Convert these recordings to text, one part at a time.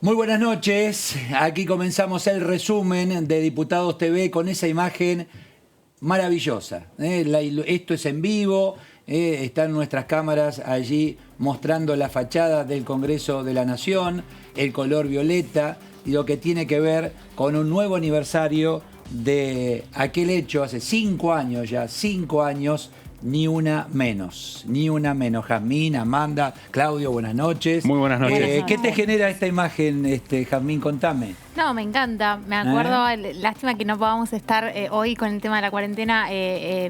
Muy buenas noches, aquí comenzamos el resumen de Diputados TV con esa imagen maravillosa. Esto es en vivo, están nuestras cámaras allí mostrando la fachada del Congreso de la Nación, el color violeta y lo que tiene que ver con un nuevo aniversario de aquel hecho hace 5 años ya, 5 años. Ni una menos. Jazmín, Amanda, Claudio, buenas noches. Muy buenas noches. ¿Qué te genera esta imagen, Jazmín? Contame. No, me encanta. Me acuerdo, lástima que no podamos estar hoy con el tema de la cuarentena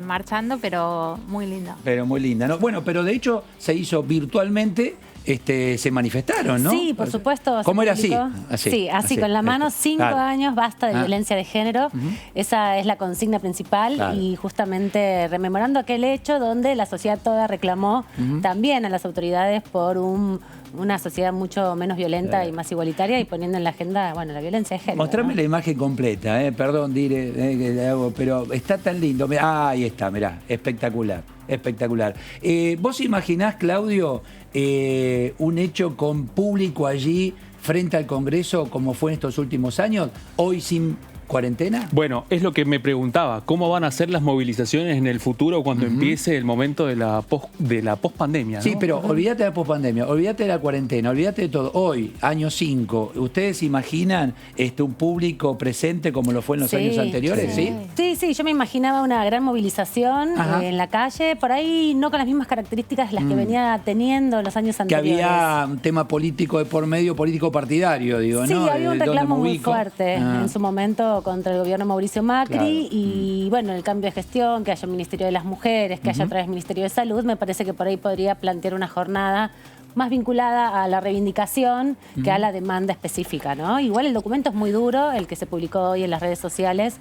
marchando, pero muy linda. Pero muy linda, ¿no? Bueno, pero de hecho se hizo virtualmente. Se manifestaron, ¿no? Sí, por supuesto. ¿Cómo era así? Sí, así con la mano, 5 años, basta de violencia de género. Esa es la consigna principal y justamente rememorando aquel hecho donde la sociedad toda reclamó también a las autoridades por una sociedad mucho menos violenta y más igualitaria y poniendo en la agenda, bueno, la violencia de género. Mostrame la imagen completa, perdón, Dire, pero está tan lindo. Ahí está, mirá, espectacular, espectacular. ¿Vos imaginás, Claudio, un hecho con público allí frente al Congreso como fue en estos últimos años, hoy sin cuarentena? Bueno, es lo que me preguntaba. ¿Cómo van a ser las movilizaciones en el futuro cuando empiece el momento de la pospandemia? Sí, ¿no? pero olvídate de la pospandemia, olvídate de la cuarentena, olvídate de todo. Hoy, año 5, ¿ustedes imaginan un público presente como lo fue en los años anteriores? Sí, yo me imaginaba una gran movilización en la calle, por ahí no con las mismas características las que venía teniendo en los años anteriores. Que había un tema político de por medio, político partidario, digo, sí, ¿no? Sí, había un reclamo muy fuerte en su momento contra el gobierno Mauricio Macri y bueno, el cambio de gestión, que haya un Ministerio de las Mujeres, que haya otra vez Ministerio de Salud, me parece que por ahí podría plantear una jornada más vinculada a la reivindicación que a la demanda específica, ¿no? Igual el documento es muy duro, el que se publicó hoy en las redes sociales,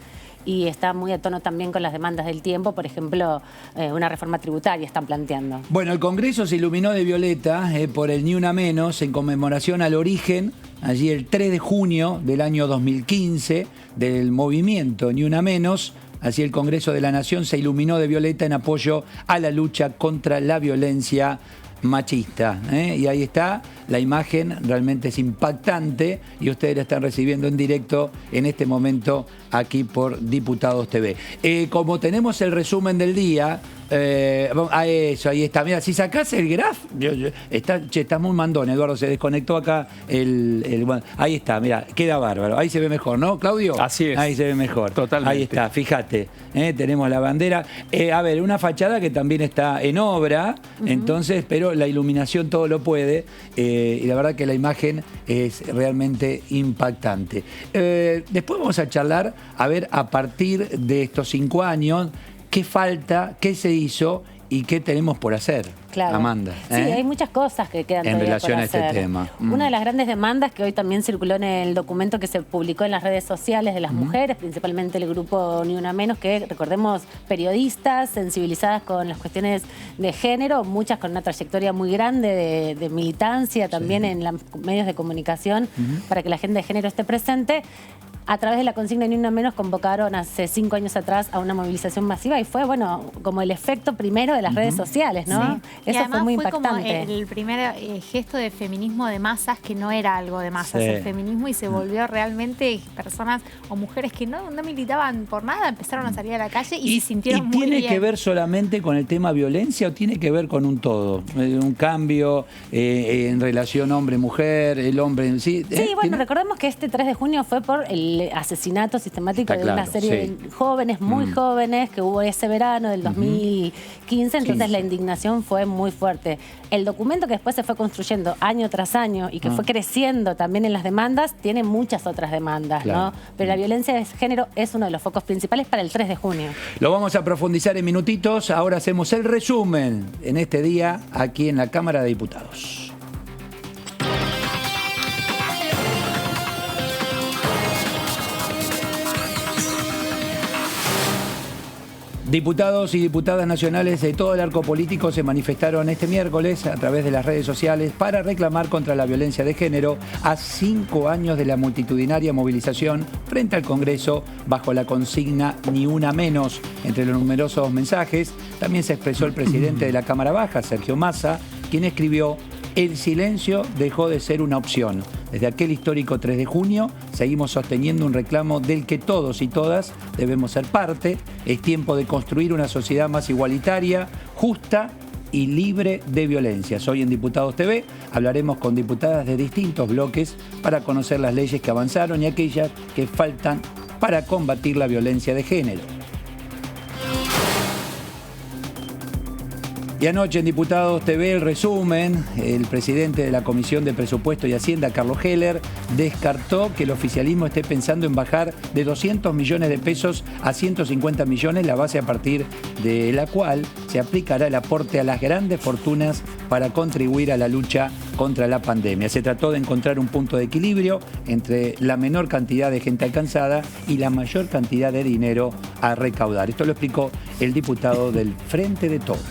y está muy a tono también con las demandas del tiempo. Por ejemplo, una reforma tributaria están planteando. Bueno, el Congreso se iluminó de violeta por el Ni Una Menos en conmemoración al origen, allí el 3 de junio del año 2015, del movimiento Ni Una Menos. Así el Congreso de la Nación se iluminó de violeta en apoyo a la lucha contra la violencia machista. Y ahí está, la imagen realmente es impactante y ustedes la están recibiendo en directo en este momento aquí por Diputados TV. Como tenemos el resumen del día, eso, ahí está. Mira, si sacás el graph, está muy mandón, Eduardo, se desconectó acá ahí está, mira, queda bárbaro. Ahí se ve mejor, ¿no, Claudio? Así es. Ahí se ve mejor. Totalmente. Ahí está, fíjate, tenemos la bandera. A ver, una fachada que también está en obra, entonces, pero la iluminación todo lo puede, y la verdad que la imagen es realmente impactante. Después vamos a charlar, a ver, a partir de estos 5 años, qué falta, qué se hizo y qué tenemos por hacer, claro. Amanda. Sí, hay muchas cosas que quedan en relación por a este hacer. tema. Una de las grandes demandas que hoy también circuló en el documento que se publicó en las redes sociales de las mujeres, principalmente el grupo Ni Una Menos, que recordemos periodistas sensibilizadas con las cuestiones de género, muchas con una trayectoria muy grande de militancia también en los medios de comunicación para que la agenda de género esté presente. A través de la consigna Ni Una Menos convocaron hace 5 años atrás a una movilización masiva y fue, bueno, como el efecto primero de las redes sociales, ¿no? Sí. Eso fue muy impactante. Fue como el primer gesto de feminismo de masas que no era algo de masas, el feminismo, y se volvió realmente personas o mujeres que no militaban por nada, empezaron a salir a la calle y se sintieron muy bien. ¿Y tiene que ver solamente con el tema violencia o tiene que ver con un todo? Un cambio en relación hombre-mujer, el hombre en sí. Sí, bueno, recordemos que este 3 de junio fue por el asesinato sistemático de una serie de jóvenes, muy jóvenes, que hubo ese verano del 2015, entonces la indignación fue muy fuerte. El documento que después se fue construyendo año tras año y que fue creciendo también en las demandas, tiene muchas otras demandas, ¿no? Pero la violencia de género es uno de los focos principales para el 3 de junio. Lo vamos a profundizar en minutitos, ahora hacemos el resumen en este día aquí en la Cámara de Diputados. Diputados y diputadas nacionales de todo el arco político se manifestaron este miércoles a través de las redes sociales para reclamar contra la violencia de género a 5 años de la multitudinaria movilización frente al Congreso bajo la consigna Ni Una Menos. Entre los numerosos mensajes también se expresó el presidente de la Cámara Baja, Sergio Massa, quien escribió: El silencio dejó de ser una opción. Desde aquel histórico 3 de junio seguimos sosteniendo un reclamo del que todos y todas debemos ser parte. Es tiempo de construir una sociedad más igualitaria, justa y libre de violencias. Hoy en Diputados TV hablaremos con diputadas de distintos bloques para conocer las leyes que avanzaron y aquellas que faltan para combatir la violencia de género. Y anoche en Diputados TV el resumen, el presidente de la Comisión de Presupuesto y Hacienda, Carlos Heller, descartó que el oficialismo esté pensando en bajar de 200 millones de pesos a 150 millones, la base a partir de la cual se aplicará el aporte a las grandes fortunas para contribuir a la lucha contra la pandemia. Se trató de encontrar un punto de equilibrio entre la menor cantidad de gente alcanzada y la mayor cantidad de dinero a recaudar. Esto lo explicó el diputado del Frente de Todos.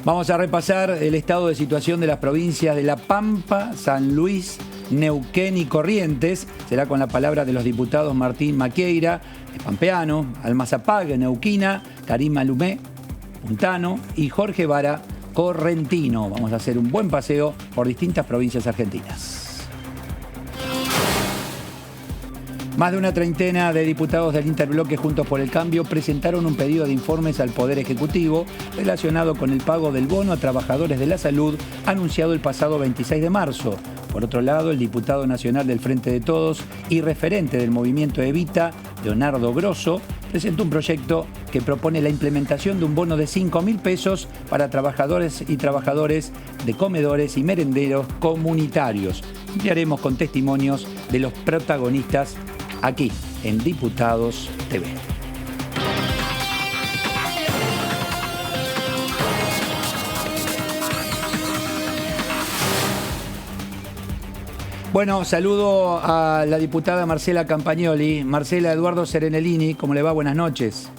Vamos a repasar el estado de situación de las provincias de La Pampa, San Luis, Neuquén y Corrientes. Será con la palabra de los diputados Martín Maqueira, pampeano, Alma Zapag, neuquina, Karim Alumé, puntano y Jorge Vara, correntino. Vamos a hacer un buen paseo por distintas provincias argentinas. Más de una treintena de diputados del Interbloque Juntos por el Cambio presentaron un pedido de informes al Poder Ejecutivo relacionado con el pago del bono a trabajadores de la salud anunciado el pasado 26 de marzo. Por otro lado, el diputado nacional del Frente de Todos y referente del movimiento Evita, Leonardo Grosso, presentó un proyecto que propone la implementación de un bono de 5.000 pesos para trabajadores y trabajadores de comedores y merenderos comunitarios. Ampliaremos con testimonios de los protagonistas aquí en Diputados TV. Bueno, saludo a la diputada Marcela Campagnoli. Marcela, Eduardo Serenellini, ¿cómo le va? Buenas noches.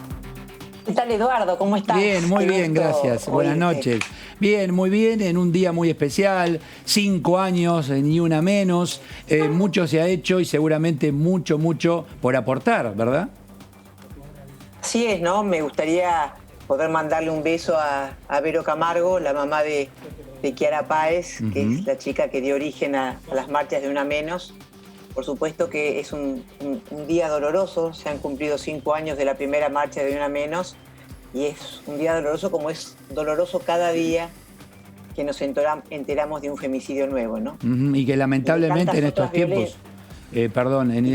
¿Qué tal, Eduardo? ¿Cómo estás? Bien, muy bien, gracias. Buenas noches. Bien, muy bien, en un día muy especial, 5 años, ni una menos, mucho se ha hecho y seguramente mucho por aportar, ¿verdad? Así es, ¿no? Me gustaría poder mandarle un beso a Vero Camargo, la mamá de Kiara Páez, que es la chica que dio origen a las marchas de Una Menos. Por supuesto que es un día doloroso, se han cumplido 5 años de la primera marcha de Una Menos, y es un día doloroso como es doloroso cada día que nos enteramos de un femicidio nuevo, ¿no? Y que lamentablemente en estos tiempos,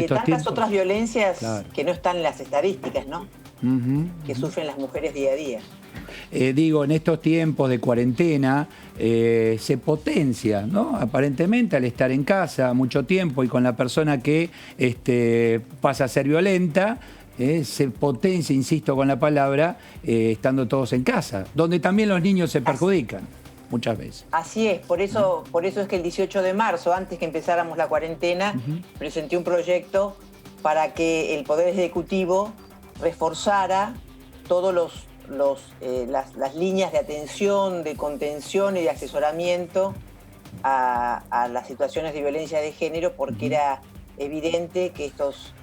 tantas otras violencias, claro, que no están en las estadísticas, ¿no? Que sufren las mujeres día a día. En estos tiempos de cuarentena se potencia, ¿no? Aparentemente al estar en casa mucho tiempo y con la persona que pasa a ser violenta, se potencia, insisto con la palabra, estando todos en casa, donde también los niños se perjudican muchas veces. Así es, por eso es que el 18 de marzo, antes que empezáramos la cuarentena, presenté un proyecto para que el Poder Ejecutivo reforzara todos las líneas de atención, de contención y de asesoramiento a las situaciones de violencia de género, porque era evidente que estos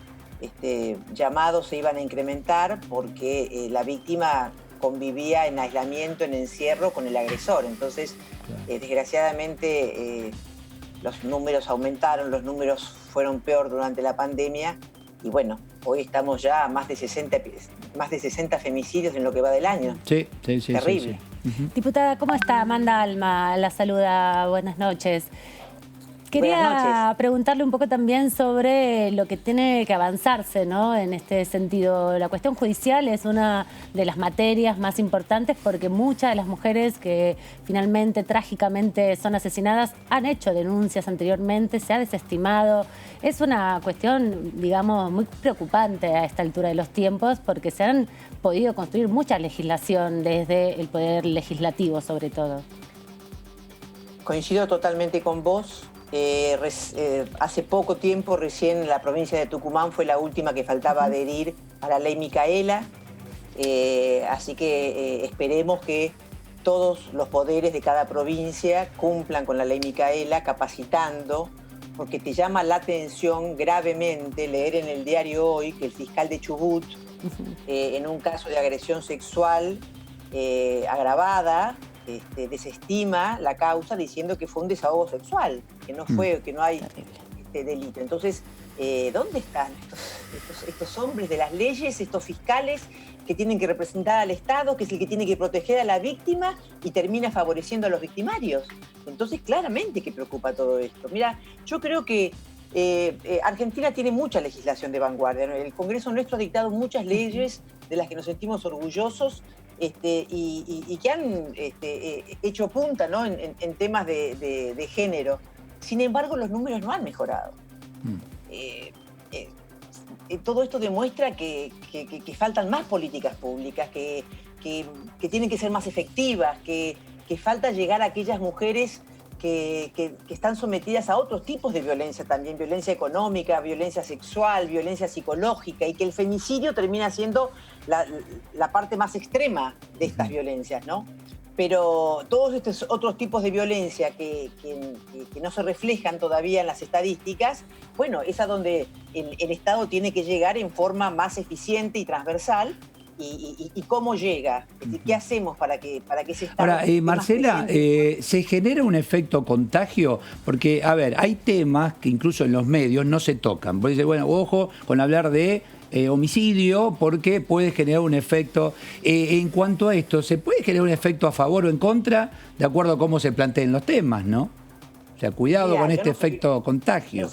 llamados se iban a incrementar porque la víctima convivía en aislamiento, en encierro con el agresor. Entonces, desgraciadamente, los números aumentaron, los números fueron peor durante la pandemia y bueno, hoy estamos ya a más de 60 femicidios en lo que va del año. Sí. Terrible. Sí. Diputada, ¿cómo está? Amanda Alma la saluda. Buenas noches. Quería preguntarle un poco también sobre lo que tiene que avanzarse, ¿no? En este sentido. La cuestión judicial es una de las materias más importantes porque muchas de las mujeres que finalmente, trágicamente son asesinadas han hecho denuncias anteriormente, se ha desestimado. Es una cuestión, digamos, muy preocupante a esta altura de los tiempos porque se han podido construir mucha legislación desde el Poder Legislativo, sobre todo. Coincido totalmente con vos. Hace poco tiempo, recién la provincia de Tucumán fue la última que faltaba adherir a la ley Micaela, así que esperemos que todos los poderes de cada provincia cumplan con la ley Micaela, capacitando, porque te llama la atención gravemente leer en el diario Hoy que el fiscal de Chubut, en un caso de agresión sexual, agravada, desestima la causa diciendo que fue un desahogo sexual, que no hay delito. Entonces, ¿dónde están estos hombres de las leyes, estos fiscales que tienen que representar al Estado, que es el que tiene que proteger a la víctima y termina favoreciendo a los victimarios? Entonces, claramente que preocupa todo esto. Mira, yo creo que Argentina tiene mucha legislación de vanguardia, ¿no? El Congreso nuestro ha dictado muchas leyes de las que nos sentimos orgullosos y que han hecho punta, ¿no? en temas de género. Sin embargo, los números no han mejorado. Todo esto demuestra que faltan más políticas públicas, que tienen que ser más efectivas, que falta llegar a aquellas mujeres que están sometidas a otros tipos de violencia también, violencia económica, violencia sexual, violencia psicológica, y que el femicidio termina siendo la parte más extrema de estas violencias, ¿no? Pero todos estos otros tipos de violencia que no se reflejan todavía en las estadísticas, bueno, es a donde el Estado tiene que llegar en forma más eficiente y transversal. ¿Y cómo llega? ¿Qué hacemos para que ese Estado... Ahora, Marcela, ¿se genera un efecto contagio? Porque, a ver, hay temas que incluso en los medios no se tocan. Vos dices, bueno, ojo con hablar de homicidio porque puede generar un efecto. En cuanto a esto, ¿se puede generar un efecto a favor o en contra de acuerdo a cómo se planteen los temas, no? O sea, cuidado con este efecto contagio.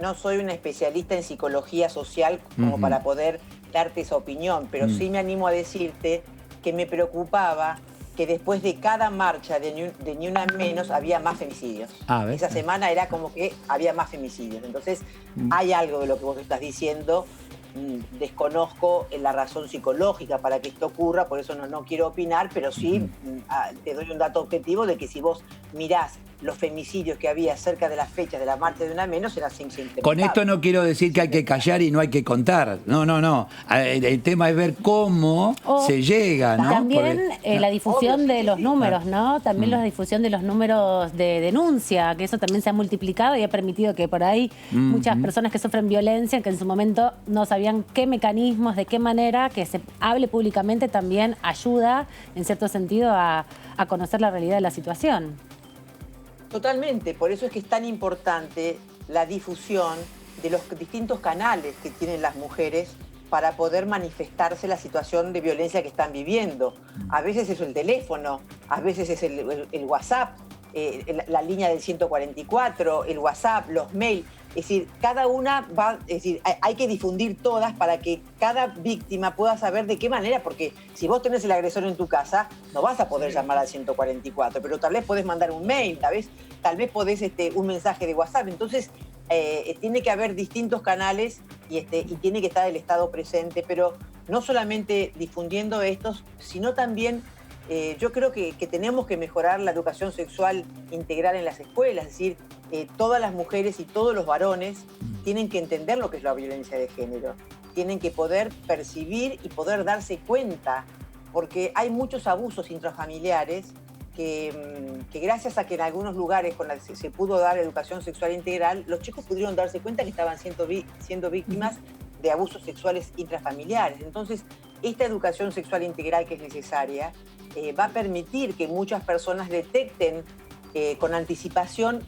No soy una especialista en psicología social como para poder darte esa opinión, pero sí me animo a decirte que me preocupaba que después de cada marcha de Ni Una Menos había más femicidios. Esa semana era como que había más femicidios. Entonces, hay algo de lo que vos estás diciendo. Desconozco la razón psicológica para que esto ocurra, por eso no quiero opinar, pero sí te doy un dato objetivo de que si vos mirás los femicidios que había cerca de las fechas de la marcha de Una Menos, eran 500. Con esto no quiero decir que hay que callar y no hay que contar. No. El tema es ver cómo se llega, ¿no? También la difusión de los números, ¿no? También la difusión de los números de denuncia, que eso también se ha multiplicado y ha permitido que por ahí muchas personas que sufren violencia, que en su momento no sabían qué mecanismos, de qué manera, que se hable públicamente también ayuda, en cierto sentido, a conocer la realidad de la situación. Totalmente, por eso es que es tan importante la difusión de los distintos canales que tienen las mujeres para poder manifestarse la situación de violencia que están viviendo. A veces es el teléfono, a veces es el WhatsApp, la línea del 144, el WhatsApp, los mails. Es decir, cada una va, es decir, hay que difundir todas para que cada víctima pueda saber de qué manera, porque si vos tenés el agresor en tu casa, no vas a poder llamar al 144, pero tal vez podés mandar un mail, tal vez podés un mensaje de WhatsApp. Entonces, tiene que haber distintos canales y tiene que estar el Estado presente, pero no solamente difundiendo estos, sino también yo creo que tenemos que mejorar la educación sexual integral en las escuelas, es decir, todas las mujeres y todos los varones tienen que entender lo que es la violencia de género, tienen que poder percibir y poder darse cuenta, porque hay muchos abusos intrafamiliares que gracias a que en algunos lugares se pudo dar educación sexual integral, los chicos pudieron darse cuenta que estaban siendo víctimas de abusos sexuales intrafamiliares. Entonces, esta educación sexual integral que es necesaria va a permitir que muchas personas detecten con anticipación: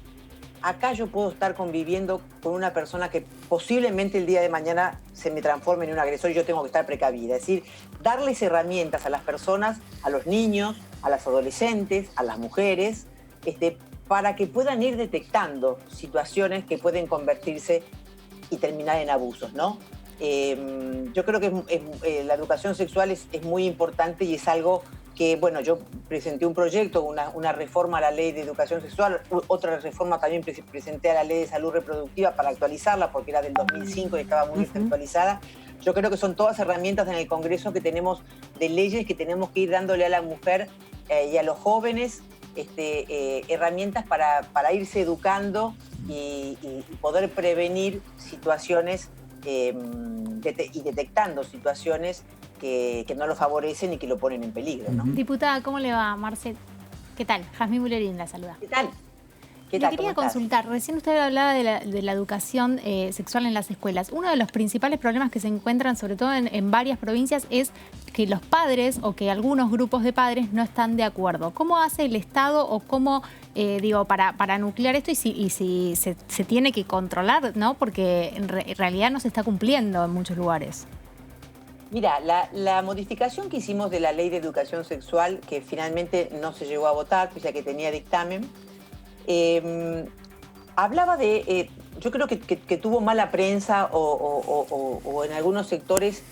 acá yo puedo estar conviviendo con una persona que posiblemente el día de mañana se me transforme en un agresor y yo tengo que estar precavida. Es decir, darles herramientas a las personas, a los niños, a las adolescentes, a las mujeres, para que puedan ir detectando situaciones que pueden convertirse y terminar en abusos, ¿no? Yo creo que la educación sexual es muy importante y es algo que, bueno, yo presenté un proyecto, una reforma a la ley de educación sexual, otra reforma también presenté a la ley de salud reproductiva para actualizarla porque era del 2005 y estaba muy desactualizada. Yo creo que son todas herramientas en el Congreso que tenemos de leyes que tenemos que ir dándole a la mujer y a los jóvenes herramientas para irse educando y poder prevenir situaciones y detectando situaciones que no lo favorecen y que lo ponen en peligro, ¿no? Diputada, ¿cómo le va, Marcel? ¿Qué tal? Jazmín Mullerín la saluda. ¿Qué tal? ¿Qué Le tal? quería ¿Cómo estás? consultar, recién usted hablaba de la educación sexual en las escuelas. Uno de los principales problemas que se encuentran, sobre todo en varias provincias, es que los padres o que algunos grupos de padres no están de acuerdo. ¿Cómo hace el Estado o cómo, para nuclear esto y si se tiene que controlar, ¿no? Porque en realidad no se está cumpliendo en muchos lugares. Mira, la modificación que hicimos de la Ley de Educación Sexual, que finalmente no se llegó a votar, pese a que tenía dictamen, hablaba de, yo creo que tuvo mala prensa o en algunos sectores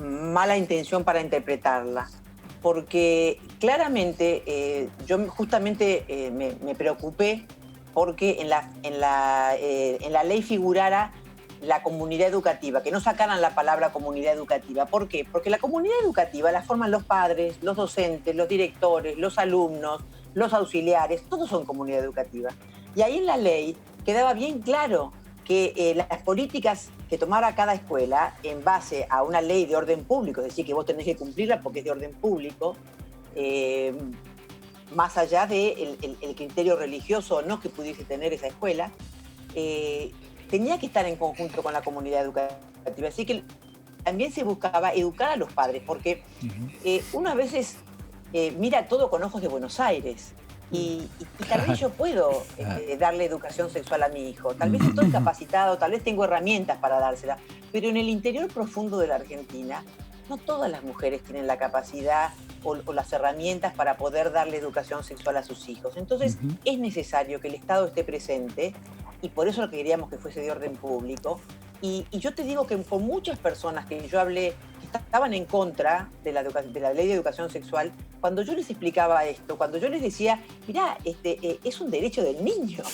mala intención para interpretarla, porque claramente yo justamente me preocupé porque en la ley figurara la comunidad educativa, que no sacaran la palabra comunidad educativa. ¿Por qué? Porque la comunidad educativa la forman los padres, los docentes, los directores, los alumnos, los auxiliares, todos son comunidad educativa. Y ahí en la ley quedaba bien claro que las políticas que tomara cada escuela en base a una ley de orden público, es decir, que vos tenés que cumplirla porque es de orden público, más allá del el criterio religioso o no que pudiese tener esa escuela, tenía que estar en conjunto con la comunidad educativa. Así que también se buscaba educar a los padres, porque uno a veces mira todo con ojos de Buenos Aires. Y tal vez yo puedo darle educación sexual a mi hijo. Tal vez estoy capacitado, tal vez tengo herramientas para dársela. Pero en el interior profundo de la Argentina, no todas las mujeres tienen la capacidad o las herramientas para poder darle educación sexual a sus hijos. Entonces, es necesario que el Estado esté presente, y por eso lo que queríamos que fuese de orden público. Y yo te digo que con muchas personas que yo hablé, que estaban en contra de la ley de educación sexual, cuando yo les explicaba esto, cuando yo les decía, mirá, es un derecho del niño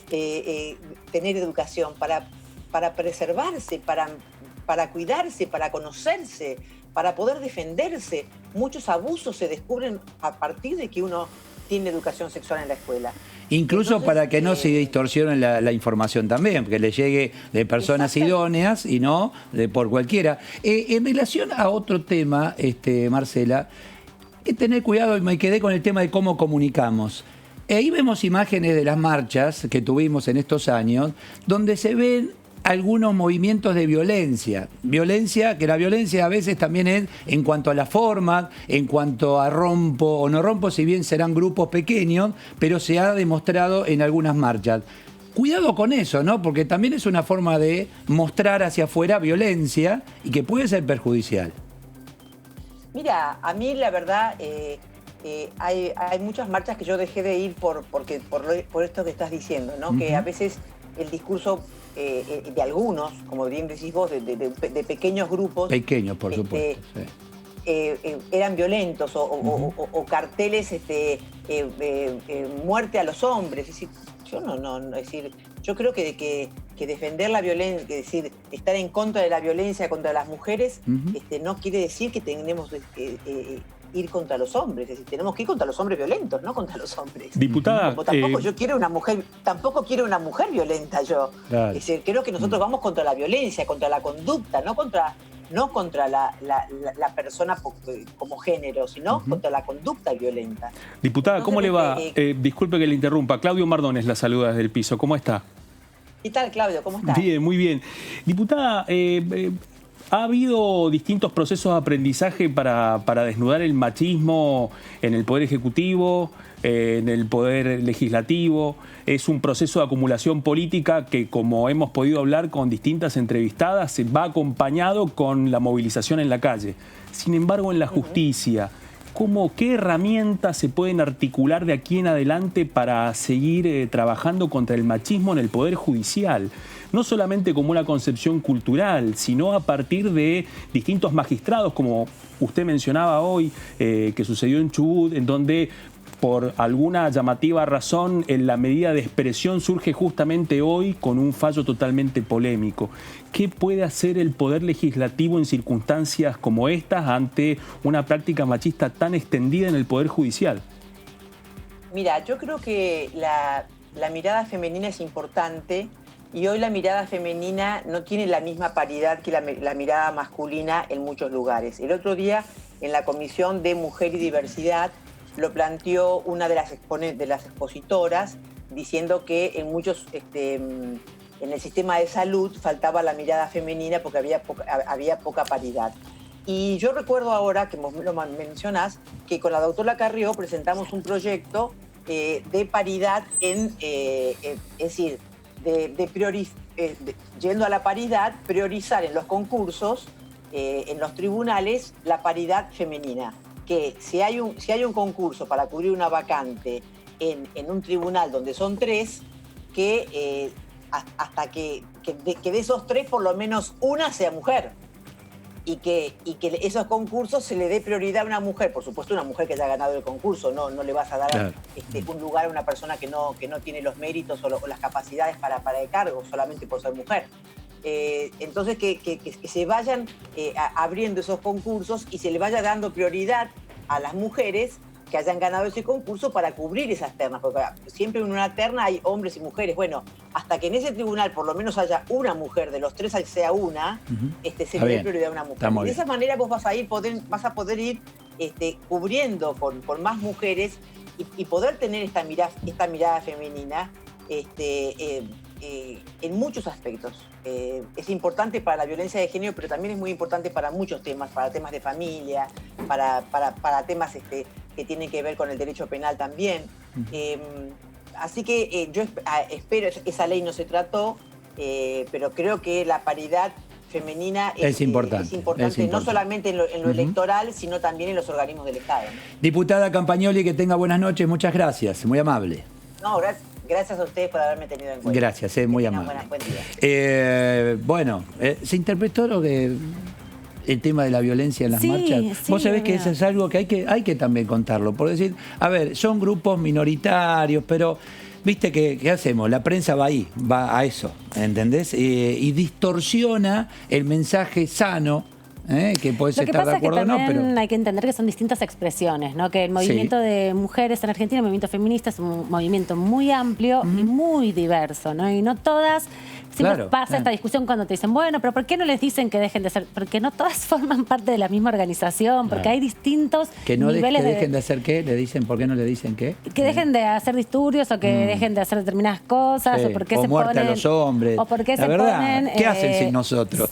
tener educación para preservarse, para cuidarse, para conocerse, para poder defenderse. Muchos abusos se descubren a partir de que uno tiene educación sexual en la escuela. Incluso entonces, para que no se distorsione la información también, que le llegue de personas idóneas y no por cualquiera. En relación a otro tema, Marcela, hay que tener cuidado, y me quedé con el tema de cómo comunicamos. Ahí vemos imágenes de las marchas que tuvimos en estos años, donde se ven algunos movimientos de violencia. Que la violencia a veces también es en cuanto a la forma, en cuanto a rompo o no rompo, si bien serán grupos pequeños, pero se ha demostrado en algunas marchas. Cuidado con eso, ¿no? Porque también es una forma de mostrar hacia afuera violencia y que puede ser perjudicial. Mira, a mí la verdad hay muchas marchas que yo dejé de ir por esto que estás diciendo, ¿no? Que a veces el discurso de algunos, como bien decís vos, de pequeños grupos. Pequeños, por supuesto. Eran violentos o carteles muerte a los hombres. Es decir, yo creo que defender la violencia, es decir, estar en contra de la violencia contra las mujeres, no quiere decir que tenemos ir contra los hombres, es decir, tenemos que ir contra los hombres violentos, no contra los hombres. Diputada, como tampoco yo quiero una mujer, tampoco quiero una mujer violenta yo. Claro. Es decir, creo que nosotros vamos contra la violencia, contra la conducta, no contra la persona como género, sino contra la conducta violenta. Diputada, entonces, ¿cómo le va? Disculpe que le interrumpa. Claudio Mardones la saluda desde el piso. ¿Cómo está? ¿Qué tal, Claudio? ¿Cómo estás? Bien, muy bien. Diputada, ¿ha habido distintos procesos de aprendizaje para desnudar el machismo en el Poder Ejecutivo, en el Poder Legislativo? Es un proceso de acumulación política que, como hemos podido hablar con distintas entrevistadas, se va acompañado con la movilización en la calle. Sin embargo, en la justicia, ¿qué herramientas se pueden articular de aquí en adelante para seguir trabajando contra el machismo en el Poder Judicial? No solamente como una concepción cultural, sino a partir de distintos magistrados, como usted mencionaba hoy, que sucedió en Chubut, en donde por alguna llamativa razón la medida de expresión surge justamente hoy con un fallo totalmente polémico. ¿Qué puede hacer el Poder Legislativo en circunstancias como estas ante una práctica machista tan extendida en el Poder Judicial? Mira, yo creo que la mirada femenina es importante. Y hoy la mirada femenina no tiene la misma paridad que la mirada masculina en muchos lugares. El otro día, en la Comisión de Mujer y Diversidad, lo planteó una de las expositoras, diciendo que en muchos, en el sistema de salud faltaba la mirada femenina porque había poca paridad. Y yo recuerdo ahora, que lo mencionás, que con la doctora Carrió presentamos un proyecto de paridad, es decir, yendo a la paridad, priorizar en los concursos, en los tribunales, la paridad femenina. Que si hay un concurso para cubrir una vacante en un tribunal donde son 3, que hasta que de esos 3 por lo menos una sea mujer. Y que esos concursos se le dé prioridad a una mujer, por supuesto una mujer que haya ganado el concurso, no le vas a dar un lugar a una persona que no tiene los méritos o las capacidades para el cargo, solamente por ser mujer. Entonces que se vayan abriendo esos concursos y se le vaya dando prioridad a las mujeres que hayan ganado ese concurso para cubrir esas ternas, porque siempre en una terna hay hombres y mujeres. Bueno, hasta que en ese tribunal por lo menos haya una mujer, de los 3 sea una, se le dé prioridad a una mujer. De esa manera vos vas a poder ir cubriendo con más mujeres y poder tener esta mirada femenina en muchos aspectos. Es importante para la violencia de género, pero también es muy importante para muchos temas, para temas de familia, para temas que tienen que ver con el derecho penal también. Así que yo espero, esa ley no se trató, pero creo que la paridad femenina es importante, no solamente en lo electoral, sino también en los organismos del Estado, ¿no? Diputada Campagnoli, que tenga buenas noches, muchas gracias, muy amable. No, gracias a ustedes por haberme tenido en cuenta. Gracias, muy amable. Buen día. Bueno, se interpretó el tema de la violencia en las marchas. Vos sabés que eso es algo que hay que también contarlo. Por decir, a ver, son grupos minoritarios, pero viste ¿qué hacemos? La prensa va a eso, ¿entendés? Y distorsiona el mensaje sano. Que puedes estar de acuerdo o no, pero hay que entender que son distintas expresiones, ¿no? Que el movimiento de mujeres en Argentina, el movimiento feminista, es un movimiento muy amplio y muy diverso, ¿no? Y no todas, siempre pasa esta discusión cuando te dicen, bueno, pero ¿por qué no les dicen que dejen de ser? Porque no todas forman parte de la misma organización, porque hay distintos niveles que dejen de hacer qué, le dicen, ¿por qué no le dicen qué? Que dejen de hacer disturbios o que dejen de hacer determinadas cosas, o porque se muerte ponen a los hombres. O porque la se verdad, ponen ¿qué hacen sin nosotros?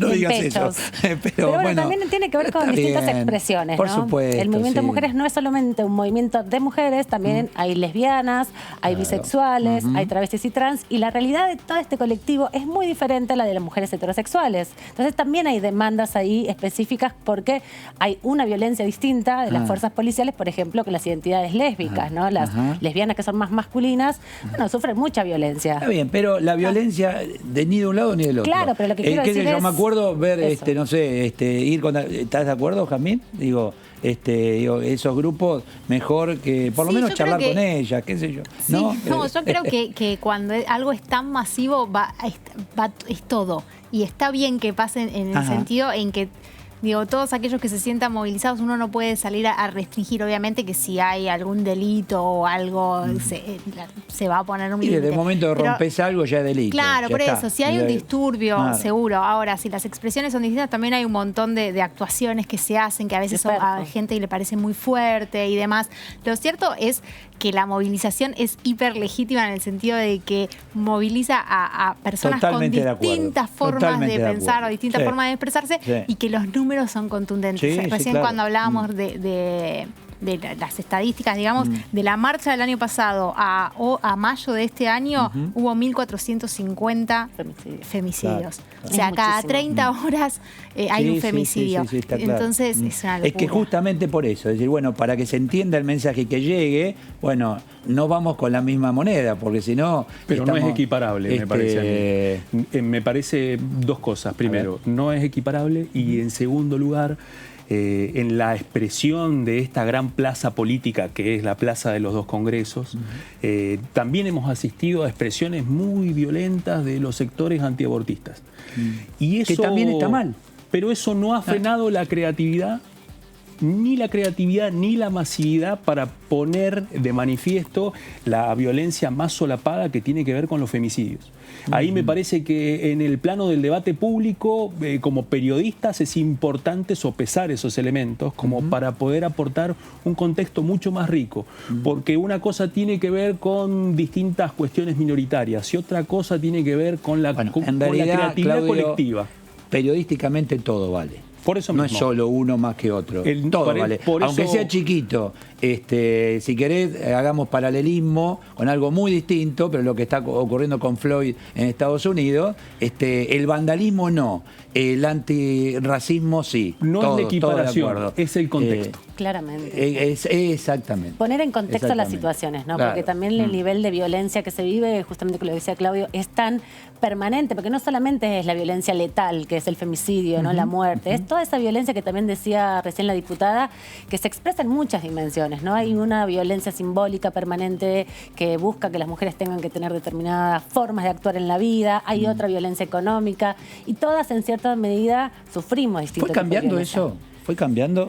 No digas pechos. eso. Pero bueno, también tiene que ver con distintas expresiones, por ¿no? supuesto, el movimiento de mujeres no es solamente un movimiento de mujeres, también hay lesbianas, hay bisexuales, hay travestis y trans, y la realidad de todo este colectivo es muy diferente a la de las mujeres heterosexuales. Entonces también hay demandas ahí específicas porque hay una violencia distinta de las fuerzas policiales, por ejemplo, que las identidades lésbicas, ¿no? Las lesbianas que son más masculinas, bueno, sufren mucha violencia. Está bien, pero la violencia ni de un lado ni del otro. Claro, pero lo que quiero decir yo es me acuerdo ver, eso. no sé, ir con... ¿Estás de acuerdo, Jamín? Digo, esos grupos, mejor que por lo menos charlar con ellas, qué sé yo. Sí, yo creo que cuando algo es tan masivo es todo. Y está bien que pasen en el sentido en que, digo, todos aquellos que se sientan movilizados, uno no puede salir a restringir, obviamente, que si hay algún delito o algo, se va a poner un límite. Y desde el momento de rompes algo ya es delito. Claro, por está. eso, si hay un disturbio, seguro. Ahora, si las expresiones son distintas, también hay un montón de actuaciones que se hacen, que a veces a gente le parece muy fuerte y demás. Lo cierto es que la movilización es hiper legítima en el sentido de que moviliza a personas totalmente con distintas formas de pensar o distintas formas de expresarse y que los números son contundentes. Recién cuando hablábamos de las estadísticas, digamos, de la marcha del año pasado a mayo de este año, hubo 1.450 femicidios. O sea, cada 30 horas hay un femicidio. Está claro. Entonces, es una locura. Es que justamente por eso, es decir, bueno, para que se entienda el mensaje que llegue, bueno, no vamos con la misma moneda, porque si no... Pero no es equiparable, me parece a mí. Me parece dos cosas. Primero, no es equiparable y en segundo lugar... en la expresión de esta gran plaza política que es la plaza de los dos congresos, también hemos asistido a expresiones muy violentas de los sectores antiabortistas. Y eso, que también está mal. Pero eso no ha frenado la creatividad ni la creatividad ni la masividad para poner de manifiesto la violencia más solapada que tiene que ver con los femicidios. Ahí me parece que en el plano del debate público, como periodistas, es importante sopesar esos elementos como para poder aportar un contexto mucho más rico. Porque una cosa tiene que ver con distintas cuestiones minoritarias y otra cosa tiene que ver con la, en realidad, la creatividad Claudio, colectiva. Periodísticamente todo vale. Por eso no mismo. es solo uno más que otro. Todo vale. Aunque sea chiquito, si querés, hagamos paralelismo con algo muy distinto, pero lo que está ocurriendo con Floyd en Estados Unidos, el vandalismo no, el antirracismo sí. No todo, es la equiparación, es el contexto. Claramente. Exactamente. Poner en contexto las situaciones, ¿no? Claro. Porque también el nivel de violencia que se vive, justamente como lo decía Claudio, es tan permanente, porque no solamente es la violencia letal, que es el femicidio, ¿no? La muerte, es toda esa violencia que también decía recién la diputada, que se expresa en muchas dimensiones, ¿no? Hay una violencia simbólica permanente que busca que las mujeres tengan que tener determinadas formas de actuar en la vida, hay otra violencia económica, y todas en cierta medida sufrimos distintos ¿Fue cambiando eso? ¿Fue cambiando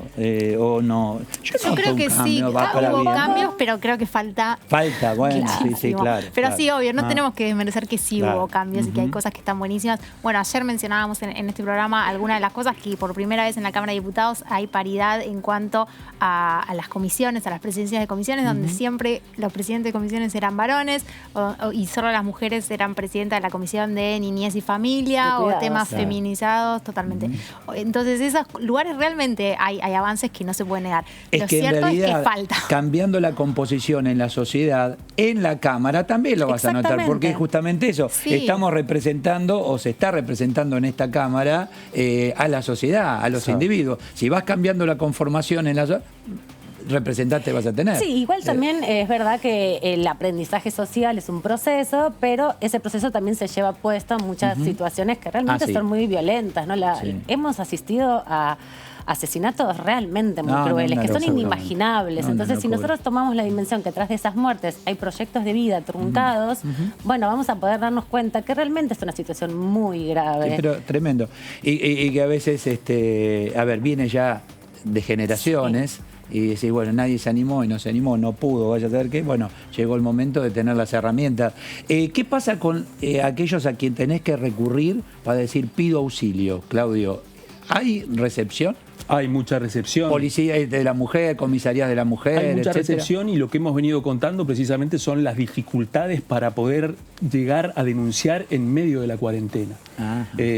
o no? Yo creo que sí, hubo cambios, pero creo que falta... Falta, bueno, sí, claro. Pero claro. sí, obvio, no tenemos que desmerecer que sí hubo cambios y que hay cosas que están buenísimas. Bueno, ayer mencionábamos en este programa algunas de las cosas que por primera vez en la Cámara de Diputados hay paridad en cuanto a las comisiones, a las presidencias de comisiones, donde siempre los presidentes de comisiones eran varones y solo las mujeres eran presidentas de la Comisión de Niñez y Familia o temas feminizados, totalmente. Entonces, esos lugares realmente hay avances que no se puede negar. Es Lo que cierto en realidad, es que falta. cambiando la composición en la sociedad, en la Cámara también lo vas a notar, porque es justamente eso. Sí. Estamos representando, o se está representando en esta Cámara, a la sociedad, a los individuos. Si vas cambiando la conformación en la sociedad, representante vas a tener. Sí, igual también es verdad que el aprendizaje social es un proceso, pero ese proceso también se lleva puesto a muchas situaciones que realmente son muy violentas, ¿no? Hemos asistido a asesinatos realmente muy crueles, que son inimaginables. Entonces, si nosotros tomamos la dimensión que tras de esas muertes hay proyectos de vida truncados, bueno, vamos a poder darnos cuenta que realmente es una situación muy grave. Sí, pero tremendo. Y que a veces, viene ya de generaciones. Y decís, bueno, nadie se animó y no se animó, no pudo, vaya a saber qué. Bueno, llegó el momento de tener las herramientas. ¿Qué pasa con aquellos a quien tenés que recurrir para decir pido auxilio, Claudio? ¿Hay recepción? Hay mucha recepción. Policía de la mujer, comisarías de la mujer, hay mucha etcétera. recepción, y lo que hemos venido contando precisamente son las dificultades para poder llegar a denunciar en medio de la cuarentena.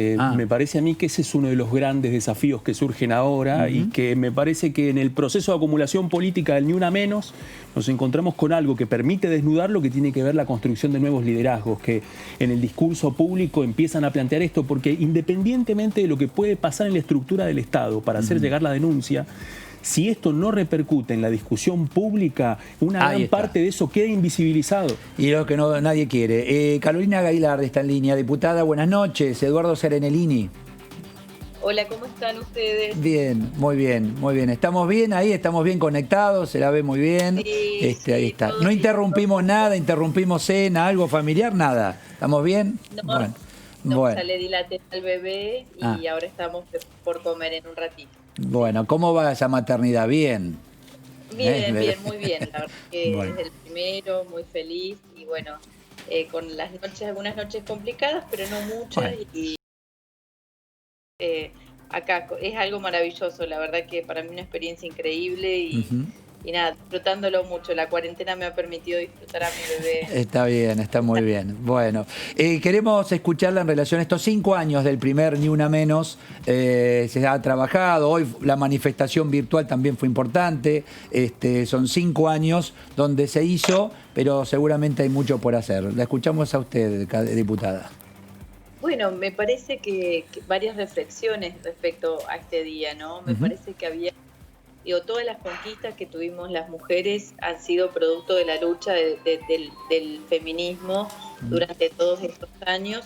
Me parece a mí que ese es uno de los grandes desafíos que surgen ahora y que me parece que en el proceso de acumulación política del Ni Una Menos nos encontramos con algo que permite desnudar lo que tiene que ver la construcción de nuevos liderazgos, que en el discurso público empiezan a plantear esto, porque independientemente de lo que puede pasar en la estructura del Estado para hacer llegar la denuncia, si esto no repercute en la discusión pública, una gran parte de eso queda invisibilizado. Y lo que nadie quiere. Carolina Gailard está en línea, diputada. Buenas noches. Eduardo Serenellini. Hola, ¿cómo están ustedes? Bien, muy bien, muy bien. ¿Estamos bien ahí? ¿Estamos bien conectados? ¿Se la ve muy bien? Sí, ahí está. No interrumpimos nada, interrumpimos cena, algo familiar, nada. ¿Estamos bien? No, ya le di la teta al bebé y ahora estamos por comer en un ratito. Bueno, ¿cómo va esa maternidad? ¿Bien? Bien, muy bien. La verdad que desde el primero, muy feliz y bueno, con las noches, algunas noches complicadas, pero no muchas. Y acá es algo maravilloso, la verdad que para mí una experiencia increíble y nada, disfrutándolo mucho. La cuarentena me ha permitido disfrutar a mi bebé. Está bien, está muy bien. Bueno, queremos escucharla en relación a estos 5 años del primer Ni Una Menos. Se ha trabajado, hoy la manifestación virtual también fue importante. Son 5 años donde se hizo, pero seguramente hay mucho por hacer. La escuchamos a usted, diputada. Bueno, me parece que varias reflexiones respecto a este día, ¿no? Me parece que había... todas las conquistas que tuvimos las mujeres han sido producto de la lucha del feminismo durante todos estos años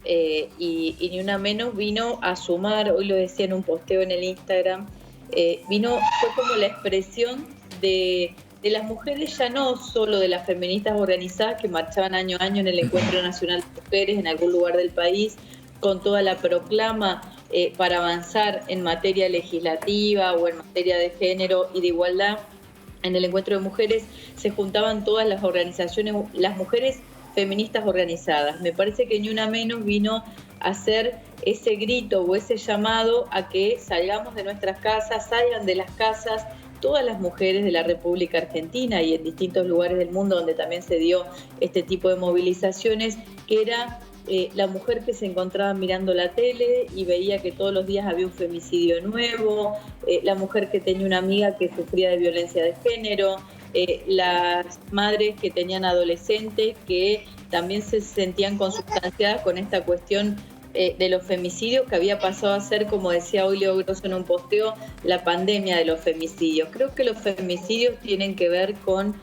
y Ni Una Menos vino a sumar, hoy lo decía en un posteo en el Instagram, fue como la expresión de las mujeres, ya no solo de las feministas organizadas que marchaban año a año en el Encuentro Nacional de Mujeres en algún lugar del país, con toda la proclama para avanzar en materia legislativa o en materia de género y de igualdad. En el encuentro de mujeres se juntaban todas las organizaciones, las mujeres feministas organizadas. Me parece que Ni Una Menos vino a hacer ese grito o ese llamado a que salgamos de nuestras casas, salgan de las casas todas las mujeres de la República Argentina y en distintos lugares del mundo donde también se dio este tipo de movilizaciones, que era la mujer que se encontraba mirando la tele y veía que todos los días había un femicidio nuevo, la mujer que tenía una amiga que sufría de violencia de género, las madres que tenían adolescentes que también se sentían consustanciadas con esta cuestión de los femicidios, que había pasado a ser, como decía hoy Leo Grosso en un posteo, la pandemia de los femicidios. Creo que los femicidios tienen que ver con,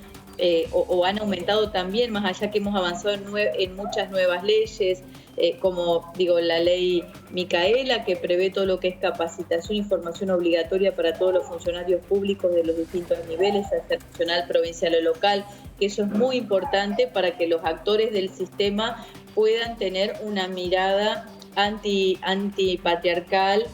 o han aumentado también, más allá que hemos avanzado en muchas nuevas leyes, como digo, la ley Micaela, que prevé todo lo que es capacitación y formación obligatoria para todos los funcionarios públicos de los distintos niveles, nacional, provincial o local, que eso es muy importante para que los actores del sistema puedan tener una mirada antipatriarcal,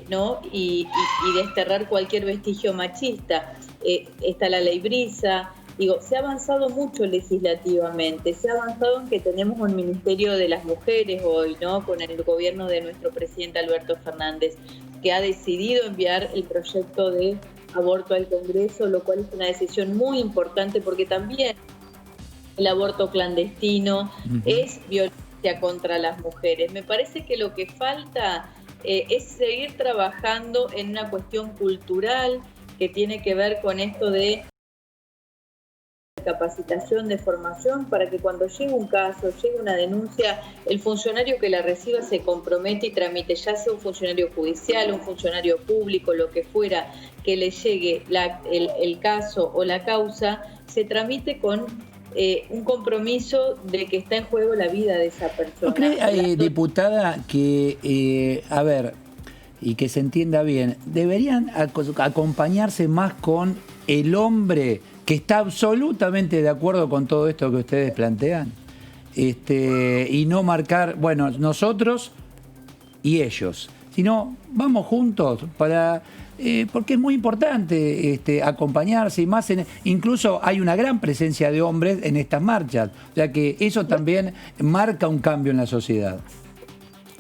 ¿no? y desterrar cualquier vestigio machista. Está la ley Brisa. Digo, se ha avanzado mucho legislativamente, se ha avanzado en que tenemos un Ministerio de las Mujeres hoy, ¿no? Con el gobierno de nuestro presidente Alberto Fernández, que ha decidido enviar el proyecto de aborto al Congreso, lo cual es una decisión muy importante porque también el aborto clandestino es violencia contra las mujeres. Me parece que lo que falta es seguir trabajando en una cuestión cultural que tiene que ver con esto de capacitación, de formación, para que cuando llegue un caso, llegue una denuncia, el funcionario que la reciba se compromete y tramite, ya sea un funcionario judicial, un funcionario público, lo que fuera, que le llegue el caso o la causa, se tramite con un compromiso de que está en juego la vida de esa persona. ¿No cree, diputada, que, a ver, y que se entienda bien, deberían acompañarse más con el hombre que está absolutamente de acuerdo con todo esto que ustedes plantean? Y no marcar, bueno, nosotros y ellos, sino vamos juntos para... porque es muy importante acompañarse, y más incluso hay una gran presencia de hombres en estas marchas, o sea que eso también marca un cambio en la sociedad.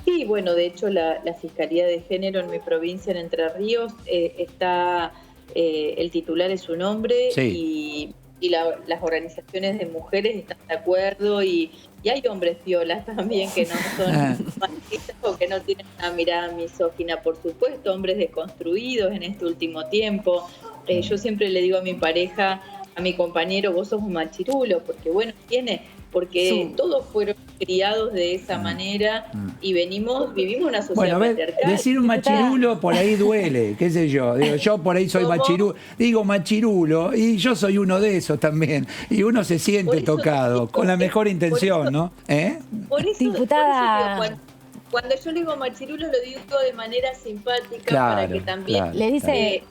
Sí, bueno, de hecho la Fiscalía de Género en mi provincia, en Entre Ríos, está, el titular es un hombre, sí. y las organizaciones de mujeres están de acuerdo, y hay hombres piolas también que no son machistas o que no tienen una mirada misógina, por supuesto, hombres deconstruidos en este último tiempo. Yo siempre le digo a mi pareja, a mi compañero, vos sos un machirulo, porque bueno, porque todos fueron criados de esa manera y vivimos una sociedad patriarcal. Decir un machirulo por ahí duele, qué sé yo. Digo, yo por ahí soy machirulo, digo machirulo, y yo soy uno de esos también. Y uno se siente tocado, con la mejor intención, ¿no? Por eso, diputada. Por eso cuando yo le digo machirulo, lo digo de manera simpática, claro, para que también le dice...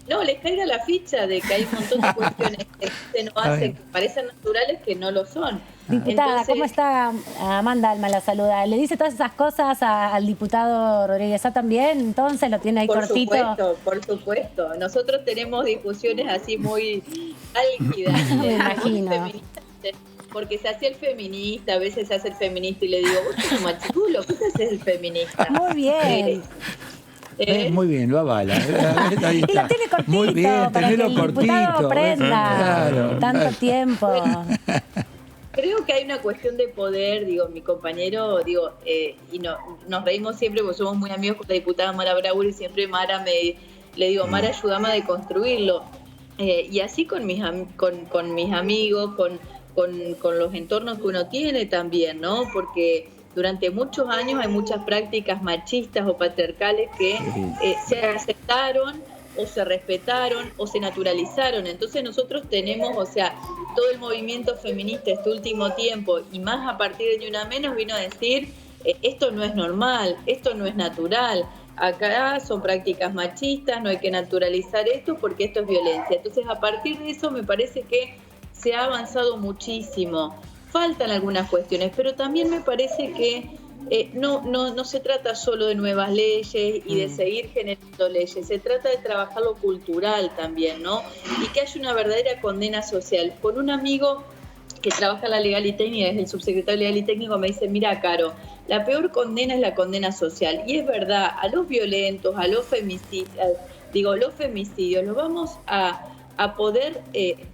no, les caiga la ficha de que hay un montón de cuestiones que se nos hacen, que parecen naturales, que no lo son. Diputada, Entonces, ¿cómo está? Amanda Alma la saluda. ¿Le dice todas esas cosas al diputado Rodríguez A también? Entonces, ¿lo tiene ahí cortito? Por supuesto. Nosotros tenemos discusiones así muy álgidas. Me imagino. Porque se hace el feminista, a veces se hace el feminista y le digo, vos sos un machirulo, ¿qué te haces el feminista? Muy bien. Muy bien, lo avala. Ahí está. Y lo tiene cortito, muy bien, para que el cortito. diputado aprenda. Claro. Tanto tiempo. Creo que hay una cuestión de poder, digo, mi compañero, y nos reímos siempre porque somos muy amigos con la diputada Mara Brauer, y siempre le digo, Mara, ayúdame a deconstruirlo. Y así con mis amigos, con los entornos que uno tiene también, ¿no? Porque durante muchos años hay muchas prácticas machistas o patriarcales que se aceptaron o se respetaron o se naturalizaron. Entonces nosotros tenemos, o sea, todo el movimiento feminista este último tiempo, y más a partir de Ni Una Menos, vino a decir, esto no es normal, esto no es natural, acá son prácticas machistas, no hay que naturalizar esto porque esto es violencia. Entonces a partir de eso me parece que se ha avanzado muchísimo. Faltan algunas cuestiones, pero también me parece que no se trata solo de nuevas leyes y de seguir generando leyes, se trata de trabajar lo cultural también, ¿no? Y que haya una verdadera condena social. Con un amigo que trabaja en la legal y técnica, es el subsecretario legal y técnico, me dice, mira, Caro, la peor condena es la condena social. Y es verdad, a los violentos, a los femicidios, los femicidios los vamos a poder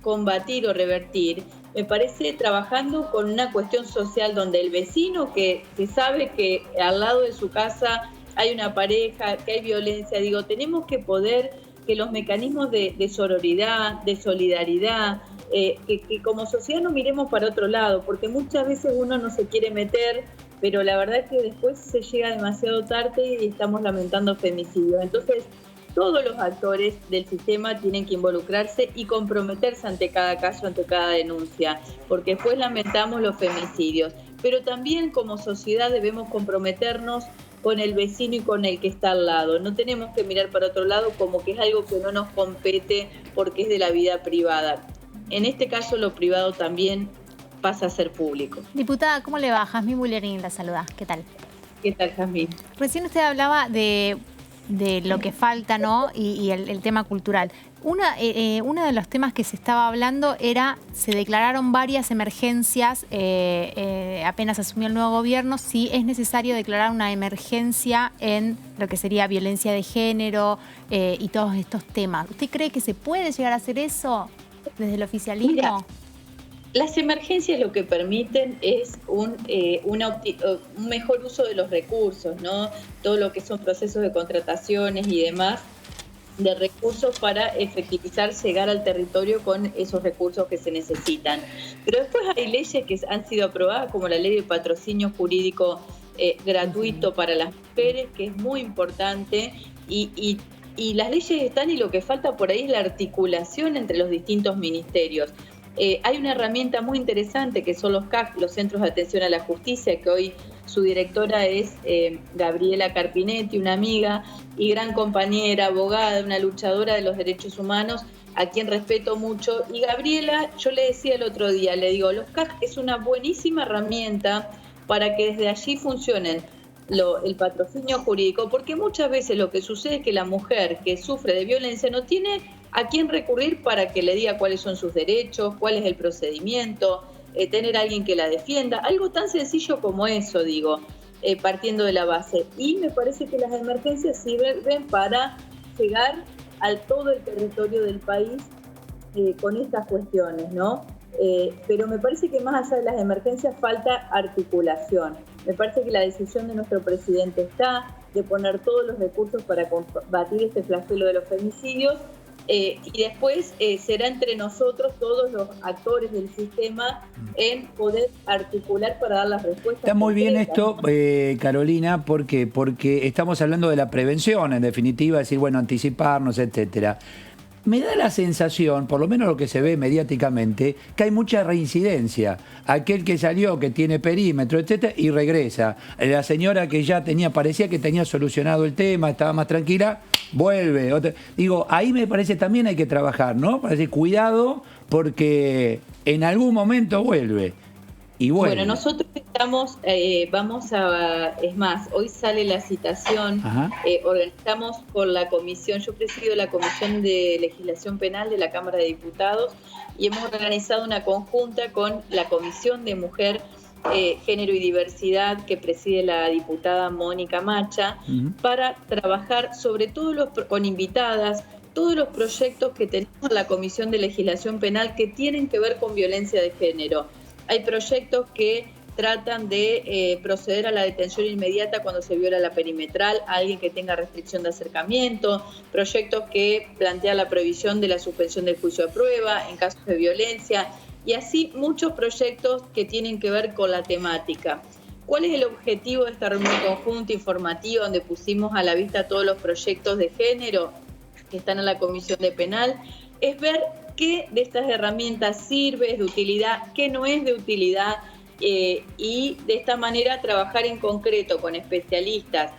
combatir o revertir, me parece, trabajando con una cuestión social donde el vecino que sabe que al lado de su casa hay una pareja, que hay violencia, tenemos que poder que los mecanismos de sororidad, de solidaridad, que como sociedad no miremos para otro lado, porque muchas veces uno no se quiere meter, pero la verdad es que después se llega demasiado tarde y estamos lamentando femicidios. Entonces, todos los actores del sistema tienen que involucrarse y comprometerse ante cada caso, ante cada denuncia, porque después lamentamos los femicidios. Pero también como sociedad debemos comprometernos con el vecino y con el que está al lado. No tenemos que mirar para otro lado como que es algo que no nos compete porque es de la vida privada. En este caso lo privado también pasa a ser público. Diputada, ¿cómo le va? Jazmín Bullerín la saluda. ¿Qué tal? ¿Qué tal, Jazmín? Recién usted hablaba de lo que falta, ¿no? Y el tema cultural. Uno de los temas que se estaba hablando era, se declararon varias emergencias, apenas asumió el nuevo gobierno, si es necesario declarar una emergencia en lo que sería violencia de género y todos estos temas. ¿Usted cree que se puede llegar a hacer eso desde el oficialismo? Mira, las emergencias lo que permiten es un mejor uso de los recursos, ¿no? Todo lo que son procesos de contrataciones y demás, de recursos para efectivizar, llegar al territorio con esos recursos que se necesitan. Pero después hay leyes que han sido aprobadas, como la ley de patrocinio jurídico gratuito para las mujeres, que es muy importante, y las leyes están, y lo que falta por ahí es la articulación entre los distintos ministerios. Hay una herramienta muy interesante que son los CAJ, los Centros de Atención a la Justicia, que hoy su directora es Gabriela Carpinetti, una amiga y gran compañera, abogada, una luchadora de los derechos humanos, a quien respeto mucho. Y Gabriela, yo le decía el otro día, le digo, los CAJ es una buenísima herramienta para que desde allí funcionen el patrocinio jurídico, porque muchas veces lo que sucede es que la mujer que sufre de violencia no tiene a quién recurrir para que le diga cuáles son sus derechos, cuál es el procedimiento, tener a alguien que la defienda, algo tan sencillo como eso, partiendo de la base. Y me parece que las emergencias sirven para llegar a todo el territorio del país con estas cuestiones, ¿no? Pero me parece que más allá de las emergencias falta articulación. Me parece que la decisión de nuestro presidente está de poner todos los recursos para combatir este flagelo de los femicidios, y después será entre nosotros, todos los actores del sistema, en poder articular para dar las respuestas. Está muy bien concretas, esto, Carolina, ¿por qué? Porque estamos hablando de la prevención, en definitiva, decir, bueno, anticiparnos, etcétera. Me da la sensación, por lo menos lo que se ve mediáticamente, que hay mucha reincidencia. Aquel que salió, que tiene perímetro, etcétera, y regresa. La señora que ya parecía que tenía solucionado el tema, estaba más tranquila, vuelve. Ahí me parece también hay que trabajar, ¿no? Para decir, cuidado, porque en algún momento vuelve. Y vuelve. Bueno, nosotros estamos, es más, hoy sale la citación, organizamos con la comisión, yo presido la Comisión de Legislación Penal de la Cámara de Diputados, y hemos organizado una conjunta con la Comisión de Mujer, Género y Diversidad, que preside la diputada Mónica Macha, para trabajar sobre todo con invitadas, todos los proyectos que tenemos en la Comisión de Legislación Penal que tienen que ver con violencia de género. Hay proyectos que tratan de proceder a la detención inmediata cuando se viola la perimetral a alguien que tenga restricción de acercamiento, proyectos que plantean la prohibición de la suspensión del juicio de prueba en casos de violencia, y así muchos proyectos que tienen que ver con la temática. ¿Cuál es el objetivo de esta reunión conjunta informativa donde pusimos a la vista todos los proyectos de género que están en la Comisión de Penal? Es ver qué de estas herramientas sirve, es de utilidad, qué no es de utilidad, y de esta manera trabajar en concreto con especialistas,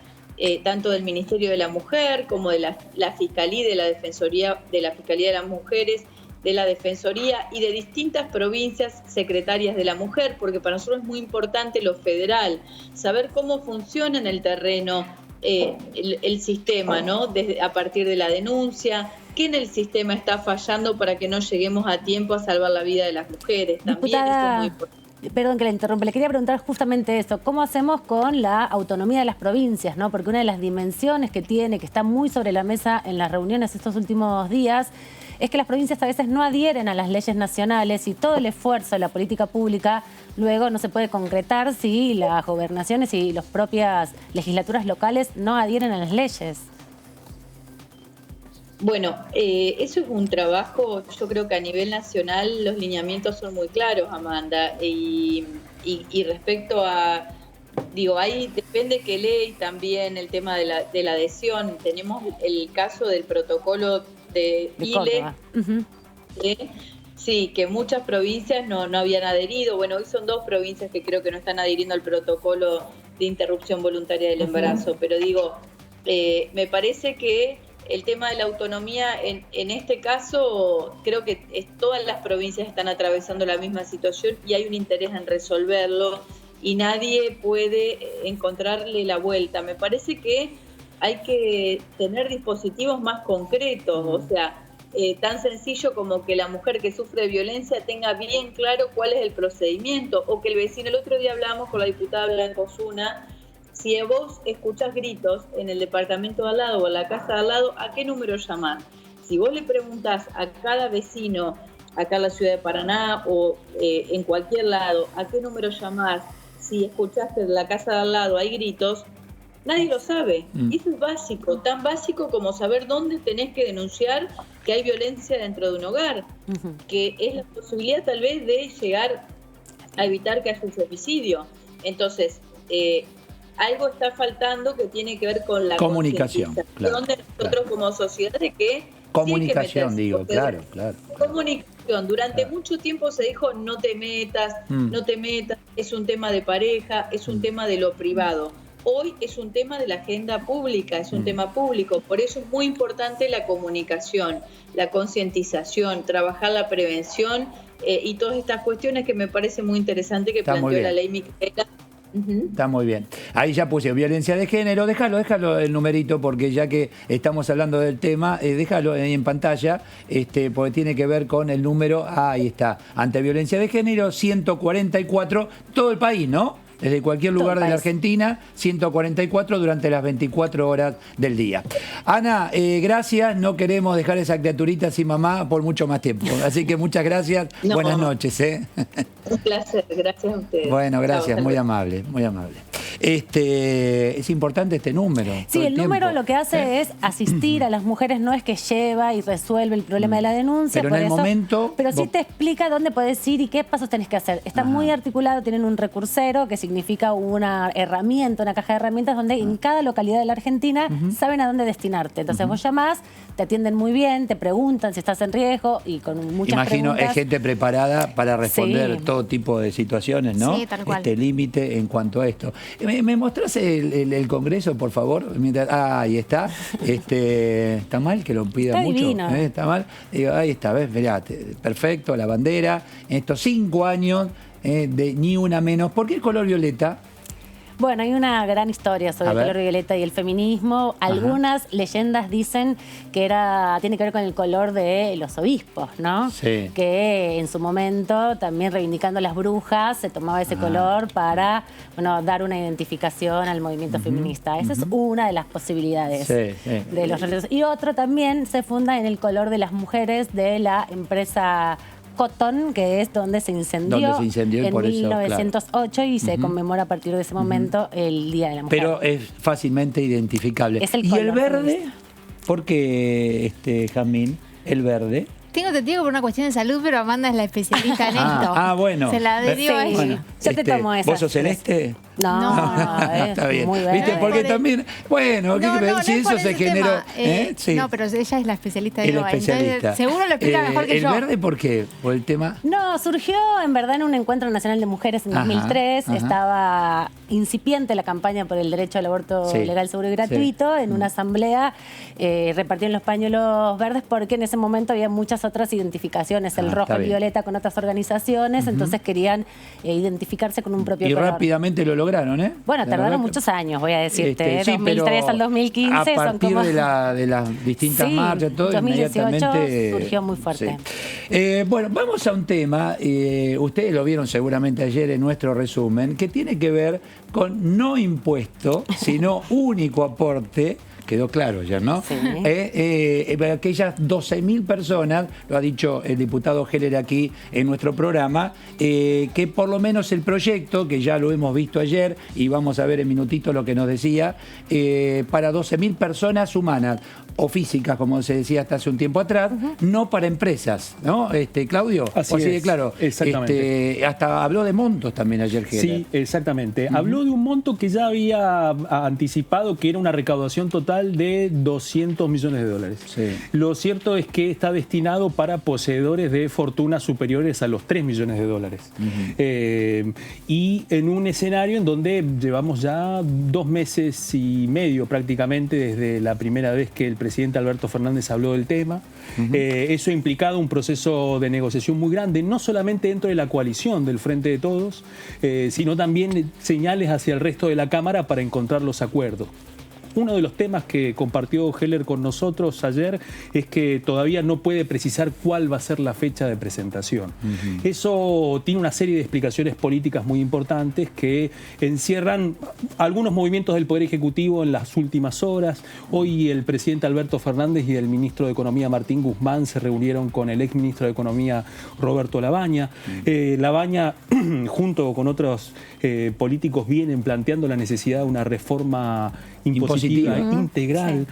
tanto del Ministerio de la Mujer como de la Fiscalía y de la Defensoría de la Fiscalía de las Mujeres, de la Defensoría y de distintas provincias secretarias de la mujer, porque para nosotros es muy importante lo federal, saber cómo funciona en el terreno el sistema, ¿no? A partir de la denuncia, qué en el sistema está fallando para que no lleguemos a tiempo a salvar la vida de las mujeres. También Diputada, esto es muy importante. Perdón que la interrumpa, le quería preguntar justamente eso. ¿Cómo hacemos con la autonomía de las provincias, ¿no? Porque una de las dimensiones que tiene, que está muy sobre la mesa en las reuniones estos últimos días, es que las provincias a veces no adhieren a las leyes nacionales y todo el esfuerzo de la política pública luego no se puede concretar si las gobernaciones y las propias legislaturas locales no adhieren a las leyes. Bueno, eso es un trabajo, yo creo que a nivel nacional los lineamientos son muy claros, Amanda, y respecto a, digo, ahí depende qué ley también, el tema de la adhesión. Tenemos el caso del protocolo de ILE, sí, que muchas provincias no habían adherido. Bueno, hoy son 2 provincias que creo que no están adhiriendo al protocolo de interrupción voluntaria del embarazo, pero digo, me parece que el tema de la autonomía, en este caso, creo que todas las provincias están atravesando la misma situación y hay un interés en resolverlo y nadie puede encontrarle la vuelta. Me parece que hay que tener dispositivos más concretos, o sea, tan sencillo como que la mujer que sufre violencia tenga bien claro cuál es el procedimiento, o que el vecino, el otro día hablábamos con la diputada Blanca Osuna, si vos escuchás gritos en el departamento de al lado o en la casa de al lado, ¿a qué número llamás? Si vos le preguntás a cada vecino, acá en la ciudad de Paraná o en cualquier lado, ¿a qué número llamás? Si escuchaste en la casa de al lado hay gritos, nadie lo sabe. Y eso es básico, tan básico como saber dónde tenés que denunciar que hay violencia dentro de un hogar, que es la posibilidad tal vez de llegar a evitar que haya un femicidio. Entonces, algo está faltando que tiene que ver con la comunicación, claro, de nosotros como sociedad, de que comunicación, sí hay que digo, claro. Comunicación. Durante mucho tiempo se dijo no te metas, es un tema de pareja, es un tema de lo privado. Hoy es un tema de la agenda pública, es un tema público. Por eso es muy importante la comunicación, la concientización, trabajar la prevención y todas estas cuestiones que me parece muy interesante que planteó la ley Micaela. Está muy bien. Ahí ya puse violencia de género. Déjalo el numerito, porque ya que estamos hablando del tema, déjalo ahí en pantalla, porque tiene que ver con el número. Ahí está. Ante violencia de género, 144, todo el país, ¿no? Desde cualquier lugar de la Argentina, 144 durante las 24 horas del día. Ana, gracias. No queremos dejar esa criaturita sin mamá por mucho más tiempo. Así que muchas gracias. No. Buenas noches. Un placer. Gracias a ustedes. Bueno, gracias. Muy amable, muy amable. Es importante este número. Sí, el número lo que hace es asistir a las mujeres, no es que lleva y resuelve el problema de la denuncia. Pero en el momento... Pero sí te explica dónde podés ir y qué pasos tenés que hacer. Está muy articulado, tienen un recursero que significa una herramienta, una caja de herramientas donde en cada localidad de la Argentina saben a dónde destinarte. Entonces vos llamás, te atienden muy bien, te preguntan si estás en riesgo y con muchas preguntas. Es gente preparada para responder todo tipo de situaciones, ¿no? Sí, tal cual. Límite en cuanto a esto. ¿Me mostrás el Congreso, por favor? Ahí está. ¿Está mal que lo pida mucho? Divino. ¿Está mal? Digo, ahí está, ¿ves? Mirá, perfecto, la bandera. En estos 5 años de Ni Una Menos. ¿Por qué el color violeta? Bueno, hay una gran historia sobre el color violeta y el feminismo. Algunas leyendas dicen que tiene que ver con el color de los obispos, ¿no? Sí. Que en su momento, también reivindicando las brujas, se tomaba ese color para dar una identificación al movimiento feminista. Esa es una de las posibilidades de los religiosos. Y otro también se funda en el color de las mujeres de la empresa Cotton, que es donde se incendió en por 1908 y se conmemora a partir de ese momento el Día de la Mujer. Pero es fácilmente identificable. ¿Y el verde? ¿Por qué, Jazmín? ¿El verde? Tengo entendido por una cuestión de salud, pero Amanda es la especialista en esto. Bueno. Se la derivo a ella. Yo te tomo esa. ¿Vos sos celeste? No, está bien. muy ¿Viste? verde. Porque también, bueno, si es por eso se ese generó. tema. Sí. No, pero ella es la especialista de El yoga. especialista. Entonces, seguro lo explica mejor que ¿El yo. verde por qué? ¿Por el tema? No, surgió en verdad en un encuentro nacional de mujeres en 2003. Ajá. Estaba incipiente la campaña por el derecho al aborto Sí, legal, seguro y gratuito. En una asamblea repartieron los pañuelos verdes porque en ese momento había muchas otras identificaciones, el rojo, está el bien. violeta con otras organizaciones. Entonces querían identificarse con un propio Y color. rápidamente lo lograron, ¿eh? Bueno, La tardaron verdad que- muchos años, voy a decirte. Sí, 2003 pero al 2015 a son partir como... de las distintas Sí, marchas, todo 2018 inmediatamente surgió muy fuerte. sí. Bueno, vamos a un tema, ustedes lo vieron seguramente ayer en nuestro resumen, que tiene que ver con no impuesto, sino único aporte. Quedó claro ya, ¿no? Sí. Aquellas 12.000 personas, lo ha dicho el diputado Heller aquí en nuestro programa, que por lo menos el proyecto, que ya lo hemos visto ayer y vamos a ver en minutito lo que nos decía, para 12.000 personas humanas o físicas, como se decía hasta hace un tiempo atrás, no para empresas, ¿no? Claudio, Así de es, claro. exactamente. Hasta habló de montos también ayer Heller. Sí, exactamente. Habló de un monto que ya había anticipado, que era una recaudación total de 200 millones de dólares. Sí. Lo cierto es que está destinado para poseedores de fortunas superiores a los 3 millones de dólares. Y en un escenario en donde llevamos ya 2 meses y medio prácticamente desde la primera vez que el presidente Alberto Fernández habló del tema. Eso ha implicado un proceso de negociación muy grande, no solamente dentro de la coalición del Frente de Todos, sino también señales hacia el resto de la Cámara para encontrar los acuerdos. Uno de los temas que compartió Heller con nosotros ayer es que todavía no puede precisar cuál va a ser la fecha de presentación. Eso tiene una serie de explicaciones políticas muy importantes que encierran algunos movimientos del Poder Ejecutivo en las últimas horas. Hoy el presidente Alberto Fernández y el ministro de Economía Martín Guzmán se reunieron con el exministro de Economía Roberto Labaña. Labaña, junto con otros políticos, vienen planteando la necesidad de una reforma impositiva integral.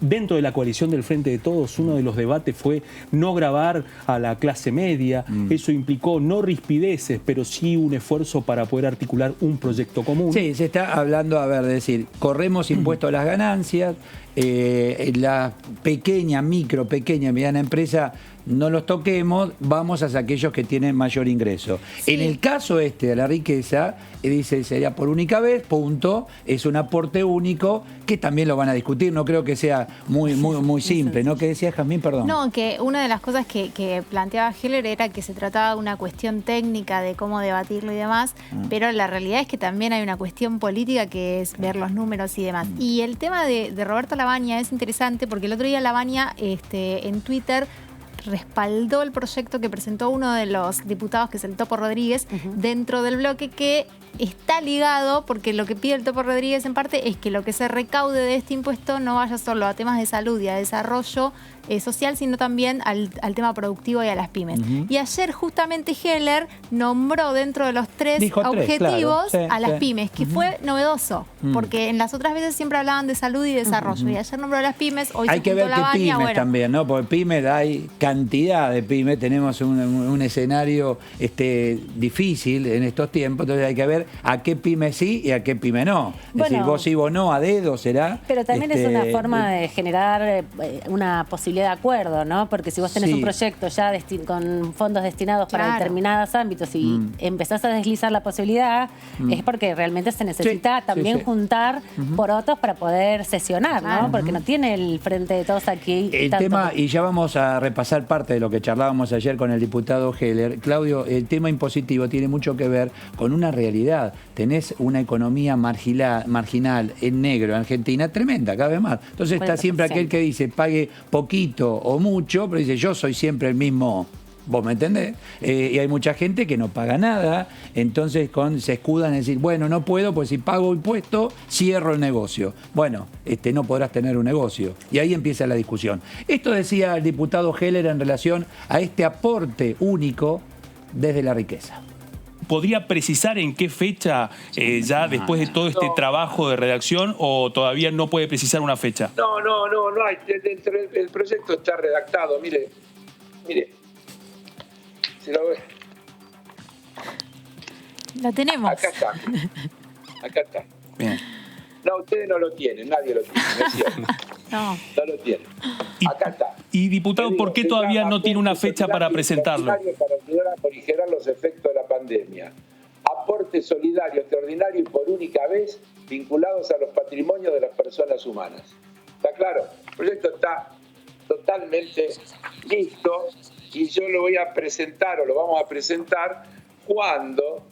Dentro de la coalición del Frente de Todos, uno de los debates fue no gravar a la clase media. Eso implicó no rispideces, pero sí un esfuerzo para poder articular un proyecto común. Sí, se está hablando, de decir, corremos impuestos a las ganancias, la pequeña, mediana empresa no los toquemos, vamos hacia aquellos que tienen mayor ingreso. Sí. En el caso de la riqueza, dice, sería por única vez, punto, es un aporte único, que también lo van a discutir, no creo que sea muy simple, ¿no? ¿Qué decía Jazmín? Perdón. No, que una de las cosas que planteaba Heller era que se trataba de una cuestión técnica de cómo debatirlo y demás, pero la realidad es que también hay una cuestión política que es ver los números y demás. Y el tema de Roberto Labaña es interesante porque el otro día Labaña en Twitter respaldó el proyecto que presentó uno de los diputados, que es el Topo Rodríguez, dentro del bloque, que está ligado, porque lo que pide el Topo Rodríguez en parte es que lo que se recaude de este impuesto no vaya solo a temas de salud y a desarrollo social, sino también al tema productivo y a las pymes. Y ayer justamente Heller nombró dentro de los tres objetivos claro, a las pymes, que fue novedoso, porque en las otras veces siempre hablaban de salud y desarrollo, y ayer nombró a las pymes, hoy hay se que juntó ver qué Labaña, pymes también, ¿no? Porque pymes hay cantidad de pymes, tenemos un escenario difícil en estos tiempos, entonces hay que ver a qué pyme sí y a qué pyme no. Es decir, vos sí, vos no, a dedo será. Pero también es una forma de generar una posibilidad de acuerdo, ¿no? Porque si vos tenés un proyecto ya con fondos destinados para determinados ámbitos y empezás a deslizar la posibilidad, es porque realmente se necesita también juntar por otros para poder sesionar, ¿no? Porque no tiene el Frente de Todos aquí. El tema, y ya vamos a repasar parte de lo que charlábamos ayer con el diputado Heller. Claudio, el tema impositivo tiene mucho que ver con una realidad. Tenés una economía marginal en negro en Argentina tremenda, cada vez más. Entonces está siempre aquel que dice pague poquito o mucho, pero dice yo soy siempre el mismo. ¿Vos me entendés? Y hay mucha gente que no paga nada, entonces se escudan en decir, bueno, no puedo, pues si pago impuesto, cierro el negocio. Bueno, no podrás tener un negocio. Y ahí empieza la discusión. Esto decía el diputado Heller en relación a este aporte único desde la riqueza. ¿Podría precisar en qué fecha, ya después de todo este trabajo de redacción, o todavía no puede precisar una fecha? No hay. El proyecto está redactado, mire. Si lo ve. Lo tenemos. Acá está. Acá está. Bien. No, ustedes no lo tienen, nadie lo tiene, ¿no es cierto? No. No lo tienen. Acá está. Y diputado, ¿por qué todavía no tiene una fecha para presentarlo? Para ayudar a morigerar los efectos de la pandemia. Aporte solidario, extraordinario y por única vez vinculados a los patrimonios de las personas humanas. ¿Está claro? El proyecto está totalmente listo y yo lo voy a presentar o lo vamos a presentar cuando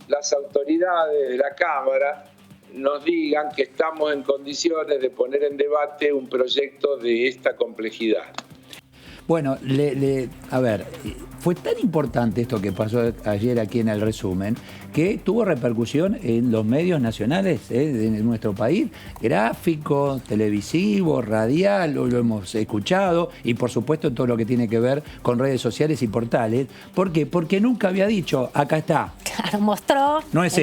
las autoridades de la Cámara nos digan que estamos en condiciones de poner en debate un proyecto de esta complejidad. Bueno, a ver, fue tan importante esto que pasó ayer aquí en el resumen, que tuvo repercusión en los medios nacionales de nuestro país, gráfico, televisivo, radial, lo hemos escuchado, y por supuesto todo lo que tiene que ver con redes sociales y portales. ¿Por qué? Porque nunca había dicho, acá está. Claro, mostró. No es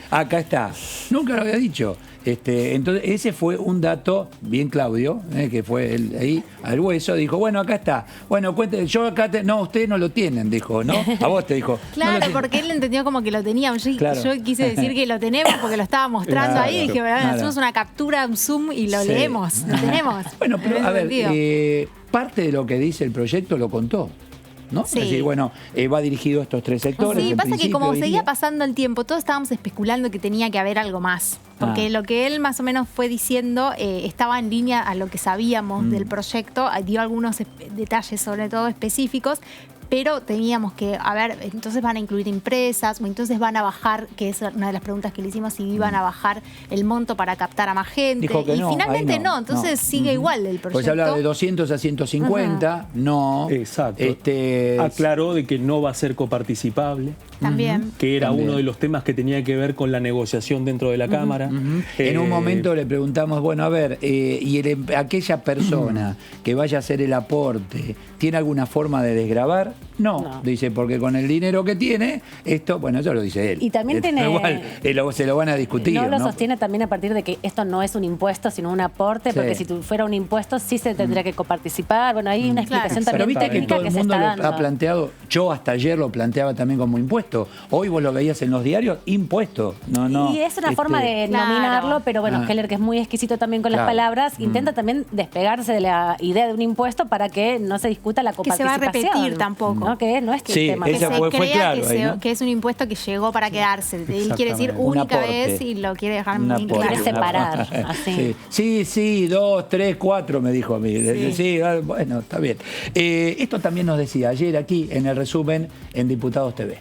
acá está. Nunca lo había dicho. Entonces, ese fue un dato, bien Claudio, que fue él ahí al hueso, dijo, bueno, acá está. Bueno, cuénteme, yo acá, no, ustedes no lo tienen, dijo, ¿no? A vos te dijo. Claro, no porque él entendió como que lo teníamos. Claro. Yo quise decir que lo tenemos porque lo estaba mostrando Claro, ahí. Dije, claro. hacemos una captura, un zoom y lo Sí. leemos. Lo tenemos. Bueno, pero En a ese ver, sentido. parte de lo que dice el proyecto lo contó, ¿no? Sí. Es decir, bueno, va dirigido a estos tres sectores. Sí, en pasa que principio, como diría. seguía pasando el tiempo, todos estábamos especulando que tenía que haber algo más. Porque lo que él más o menos fue diciendo estaba en línea a lo que sabíamos del proyecto, dio algunos detalles sobre todo específicos, pero teníamos que, a ver, entonces van a incluir empresas, o entonces van a bajar, que es una de las preguntas que le hicimos, si iban a bajar el monto para captar a más gente. Dijo que y no, finalmente ahí no, entonces sigue igual el proyecto. Pues se habla de 200 a 150, no. Exacto. Este, Aclaró de que no va a ser coparticipable, También. que era También. uno de los temas que tenía que ver con la negociación dentro de la Cámara. En un momento le preguntamos, bueno, a ver, y aquella persona que vaya a hacer el aporte, ¿tiene alguna forma de desgravar? No, dice, porque con el dinero que tiene, esto, bueno, eso lo dice él. Y también tiene... Igual, se lo van a discutir. No lo sostiene también a partir de que esto no es un impuesto, sino un aporte, Sí. porque si fuera un impuesto sí se tendría que coparticipar. Bueno, hay una explicación Pero también viste que técnica todo el se mundo está lo dando. ha planteado, yo hasta ayer lo planteaba también como impuesto. Hoy vos lo veías en los diarios, impuesto. No, Y es una forma de Claro. nominarlo, pero bueno, Heller, que es muy exquisito también con las Claro. palabras, intenta también despegarse de la idea de un impuesto para que no se discuta la Que se va a coparticipación. repetir tampoco. ¿No? Que no es que Sí, el tema Que esa se fue crea claro que, ahí, ¿no? que es un impuesto que llegó para quedarse. Él quiere decir Exactamente. Un única aporte. vez y lo quiere dejar Un muy aporte, claro. Quiere separar, así. Sí, 2, 3, 4 me dijo a mí. Sí, bueno, está bien. Esto también nos decía ayer aquí en el resumen en Diputados TV.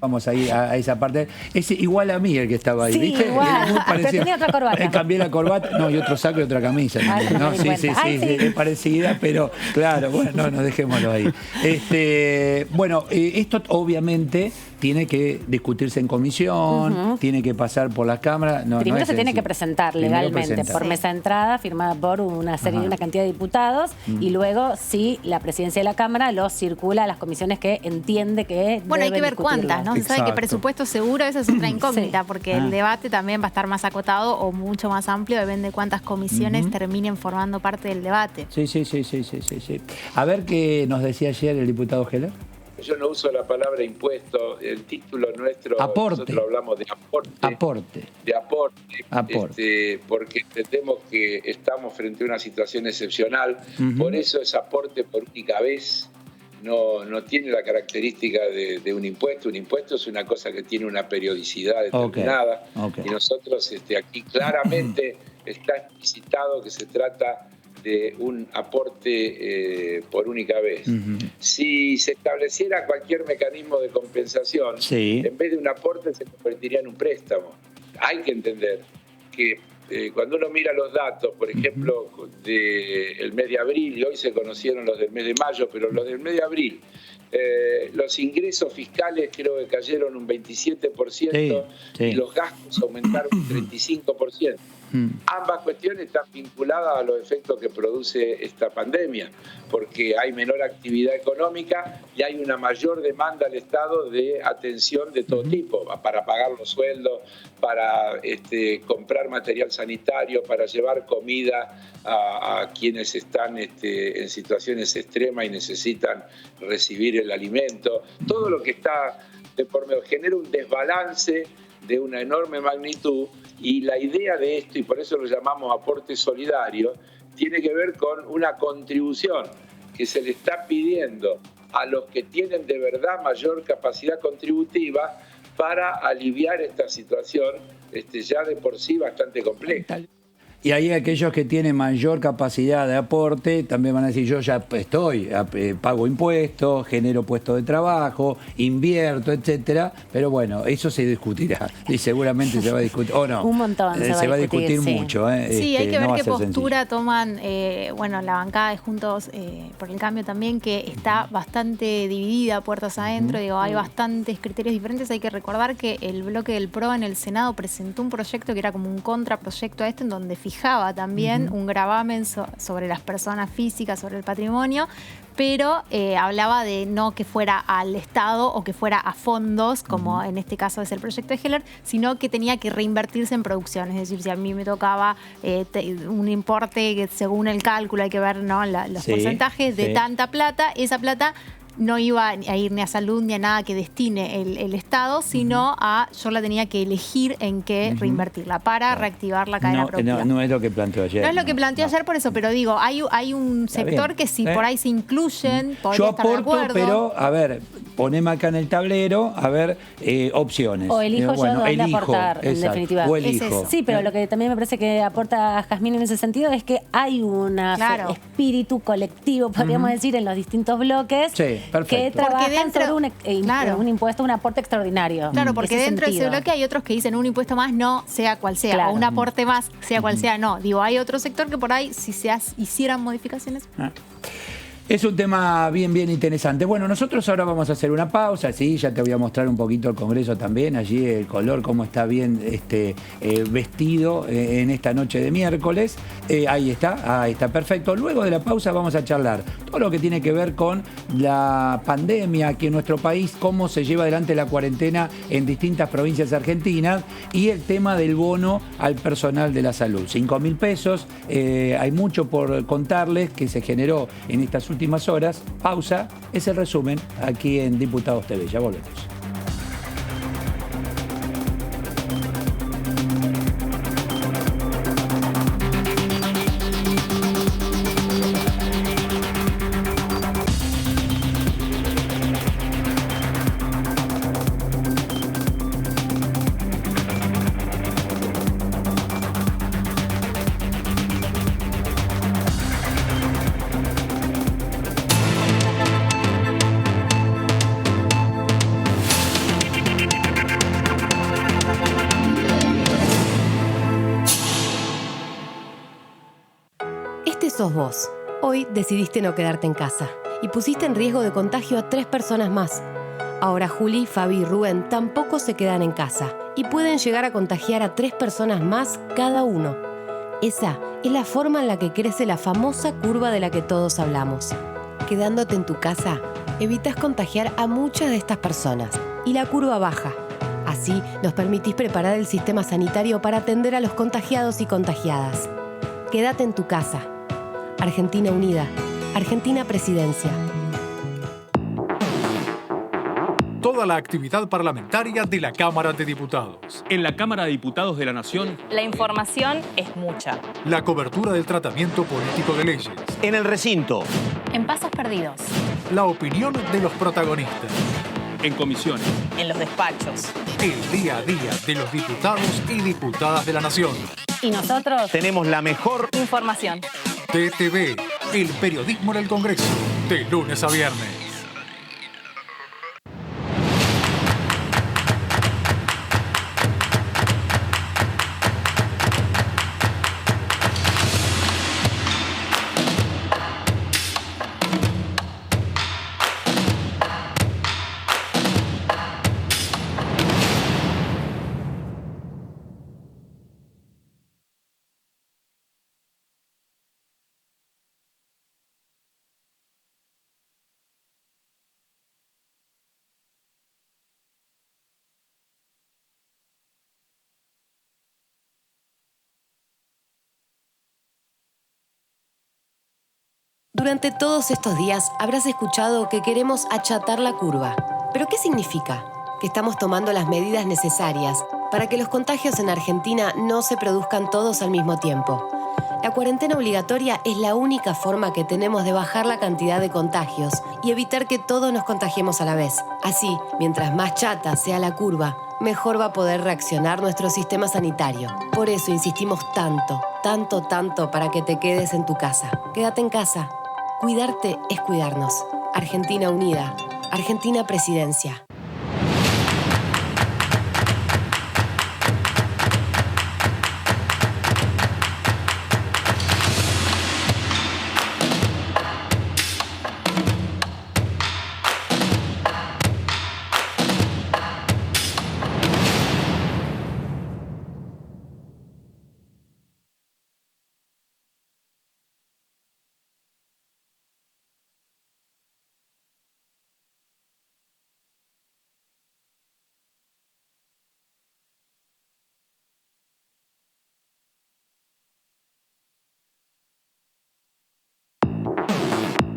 Vamos a ir a esa parte. Es igual a mí el que estaba ahí, Sí, ¿viste? igual. Muy Pero tenía otra corbata. Cambié la corbata, no, y otro saco y otra camisa. Ah, también, ¿no? me di cuenta. Ay, sí. Es parecida, pero claro, bueno, no, dejémoslo ahí. Bueno, esto obviamente tiene que discutirse en comisión, tiene que pasar por la Cámara. Primero es se tiene sencillo. que presentar Primero legalmente presentar. por mesa de entrada, firmada por una serie, una cantidad de diputados, y luego sí la presidencia de la Cámara lo circula a las comisiones que entiende que Bueno, hay que deben ver discutirlo. cuántas, ¿no? Se sabe que Exacto. presupuesto seguro, esa es otra incógnita, porque Ah. el debate también va a estar más acotado o mucho más amplio, depende de cuántas comisiones terminen formando parte del debate. Sí. A ver qué nos decía ayer el diputado Heller. Yo no uso la palabra impuesto, el título nuestro, Aporte. nosotros hablamos de aporte. Aporte. De aporte, Aporte. porque entendemos que estamos frente a una situación excepcional, por eso es aporte por única vez, no tiene la característica de un impuesto. Un impuesto es una cosa que tiene una periodicidad determinada, Ok. y nosotros aquí claramente está explicitado que se trata de un aporte por única vez. Si se estableciera cualquier mecanismo de compensación, Sí. en vez de un aporte se convertiría en un préstamo. Hay que entender que cuando uno mira los datos, por ejemplo, del mes de abril, y hoy se conocieron los del mes de mayo, pero los del mes de abril, los ingresos fiscales creo que cayeron un 27% Sí. y los gastos aumentaron un 35%. Ambas cuestiones están vinculadas a los efectos que produce esta pandemia, porque hay menor actividad económica y hay una mayor demanda al Estado de atención de todo tipo, para pagar los sueldos, para comprar material sanitario, para llevar comida a quienes están en situaciones extremas y necesitan recibir el alimento. Todo lo que está de por medio genera un desbalance de una enorme magnitud, y la idea de esto, y por eso lo llamamos aporte solidario, tiene que ver con una contribución que se le está pidiendo a los que tienen de verdad mayor capacidad contributiva para aliviar esta situación ya de por sí bastante compleja. Y ahí aquellos que tienen mayor capacidad de aporte también van a decir, yo ya estoy, pago impuestos, genero puestos de trabajo, invierto, etcétera. Pero bueno, eso se discutirá y seguramente se va a discutir, o no. Un montón se va a discutir sí. mucho. Sí, hay que ver no qué postura sencillo. toman, la bancada de Juntos por el Cambio también, que está bastante dividida puertas adentro. Digo, hay bastantes criterios diferentes. Hay que recordar que el bloque del PRO en el Senado presentó un proyecto que era como un contraproyecto a este, en donde fijaba también un gravamen sobre las personas físicas, sobre el patrimonio, pero hablaba de no que fuera al Estado o que fuera a fondos, como en este caso es el proyecto de Heller, sino que tenía que reinvertirse en producción. Es decir, si a mí me tocaba un importe que según el cálculo hay que ver, ¿no?, los porcentajes de tanta plata, esa plata no iba a ir ni a salud ni a nada que destine el Estado, sino yo la tenía que elegir en qué reinvertirla para reactivar la cadena productiva. No es lo que planteó ayer. No es lo que planteó ayer, por eso, pero digo, hay un sector que si por ahí se incluyen, podría yo estar de aporto, acuerdo. pero, a ver, poneme acá en el tablero, a ver, opciones. O elijo yo dónde elijo, aportar, en exacto, definitiva. o Es elijo. eso. Sí, pero lo que también me parece que aporta Jazmín en ese sentido es que hay un espíritu colectivo, podríamos decir, en los distintos bloques, Sí, perfecto. que trabajan sobre un impuesto, un aporte extraordinario. Claro, porque Ese dentro de ese sentido. bloque hay otros que dicen un impuesto más, no, sea cual sea, Claro. o un aporte más, sea cual sea, no. Digo, hay otro sector que por ahí, si se hicieran modificaciones. Es un tema bien interesante. Bueno, nosotros ahora vamos a hacer una pausa, sí, ya te voy a mostrar un poquito el Congreso también, allí el color, cómo está bien vestido en esta noche de miércoles. Ahí está perfecto. Luego de la pausa vamos a charlar todo lo que tiene que ver con la pandemia aquí en nuestro país, cómo se lleva adelante la cuarentena en distintas provincias argentinas y el tema del bono al personal de la salud. 5.000 pesos, hay mucho por contarles que se generó en estas últimas horas. Pausa, es el resumen aquí en Diputados TV. Ya volvemos. Este sos vos. Hoy decidiste no quedarte en casa y pusiste en riesgo de contagio a 3 personas más. Ahora Juli, Fabi y Rubén tampoco se quedan en casa y pueden llegar a contagiar a 3 personas más cada uno. Esa es la forma en la que crece la famosa curva de la que todos hablamos. Quedándote en tu casa, evitas contagiar a muchas de estas personas y la curva baja. Así nos permitís preparar el sistema sanitario para atender a los contagiados y contagiadas. Quédate en tu casa. Argentina Unida. Argentina Presidencia. Toda la actividad parlamentaria de la Cámara de Diputados. En la Cámara de Diputados de la Nación, La información es mucha. La cobertura del tratamiento político de leyes. En el recinto. En pasos perdidos. La opinión de los protagonistas. en comisiones. En los despachos. El día a día de los diputados y diputadas de la Nación. Y nosotros Tenemos la mejor Información. TTV, el periodismo del Congreso, de lunes a viernes. Durante todos estos días habrás escuchado que queremos achatar la curva. ¿Pero qué significa? Que estamos tomando las medidas necesarias para que los contagios en Argentina no se produzcan todos al mismo tiempo. La cuarentena obligatoria es la única forma que tenemos de bajar la cantidad de contagios y evitar que todos nos contagiemos a la vez. Así, mientras más chata sea la curva, mejor va a poder reaccionar nuestro sistema sanitario. Por eso insistimos tanto para que te quedes en tu casa. Quédate en casa. Cuidarte es cuidarnos. Argentina unida. Argentina Presidencia.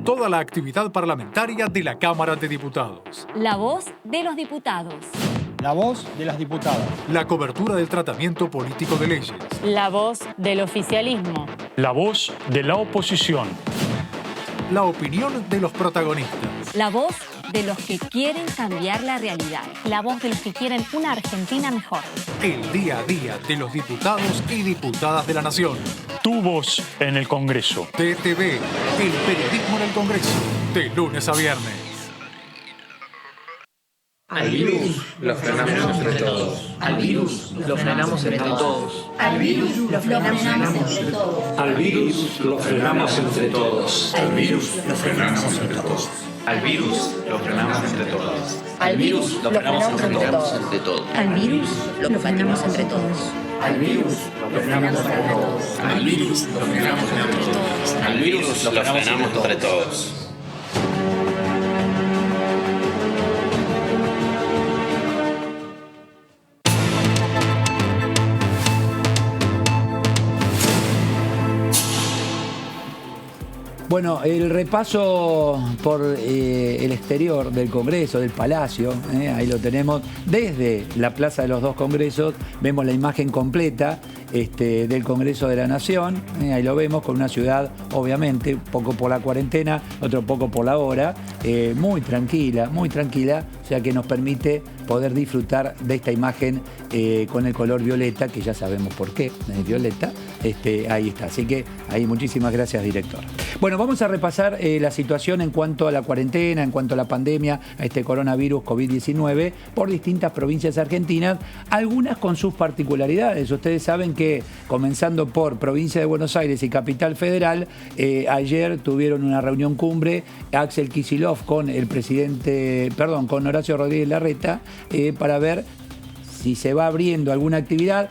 Toda la actividad parlamentaria de la Cámara de Diputados. La voz de los diputados. La voz de las diputadas. La cobertura del tratamiento político de leyes. La voz del oficialismo. La voz de la oposición. La opinión de los protagonistas. La voz de los que quieren cambiar la realidad. La voz de los que quieren una Argentina mejor. El día a día de los diputados y diputadas de la Nación. Tu voz en el Congreso. TTV, el periodismo en el Congreso. De lunes a viernes. Al virus lo frenamos entre todos. Al virus lo frenamos entre todos. Al virus lo frenamos entre todos. Al virus lo frenamos entre todos. Al virus lo frenamos entre todos. Al virus lo frenamos entre todos. Al virus lo frenamos entre todos. Al virus lo frenamos entre todos. Al virus lo frenamos entre todos. Al virus lo frenamos entre todos. Al virus lo frenamos entre todos. Bueno, el repaso por el exterior del Congreso, del Palacio, ahí lo tenemos, desde la Plaza de los Dos Congresos, vemos la imagen completa del Congreso de la Nación, ahí lo vemos, con una ciudad, obviamente, un poco por la cuarentena, otro poco por la hora, muy tranquila, o sea que nos permite poder disfrutar de esta imagen con el color violeta, que ya sabemos por qué, violeta, ahí está. Así que ahí muchísimas gracias, director. Bueno, vamos a repasar la situación en cuanto a la cuarentena, en cuanto a la pandemia, a este coronavirus COVID-19 por distintas provincias argentinas, algunas con sus particularidades. Ustedes saben que, comenzando por provincia de Buenos Aires y Capital Federal, ayer tuvieron una reunión cumbre Axel Kicillof con el presidente, con Horacio Rodríguez Larreta, para ver si se va abriendo alguna actividad.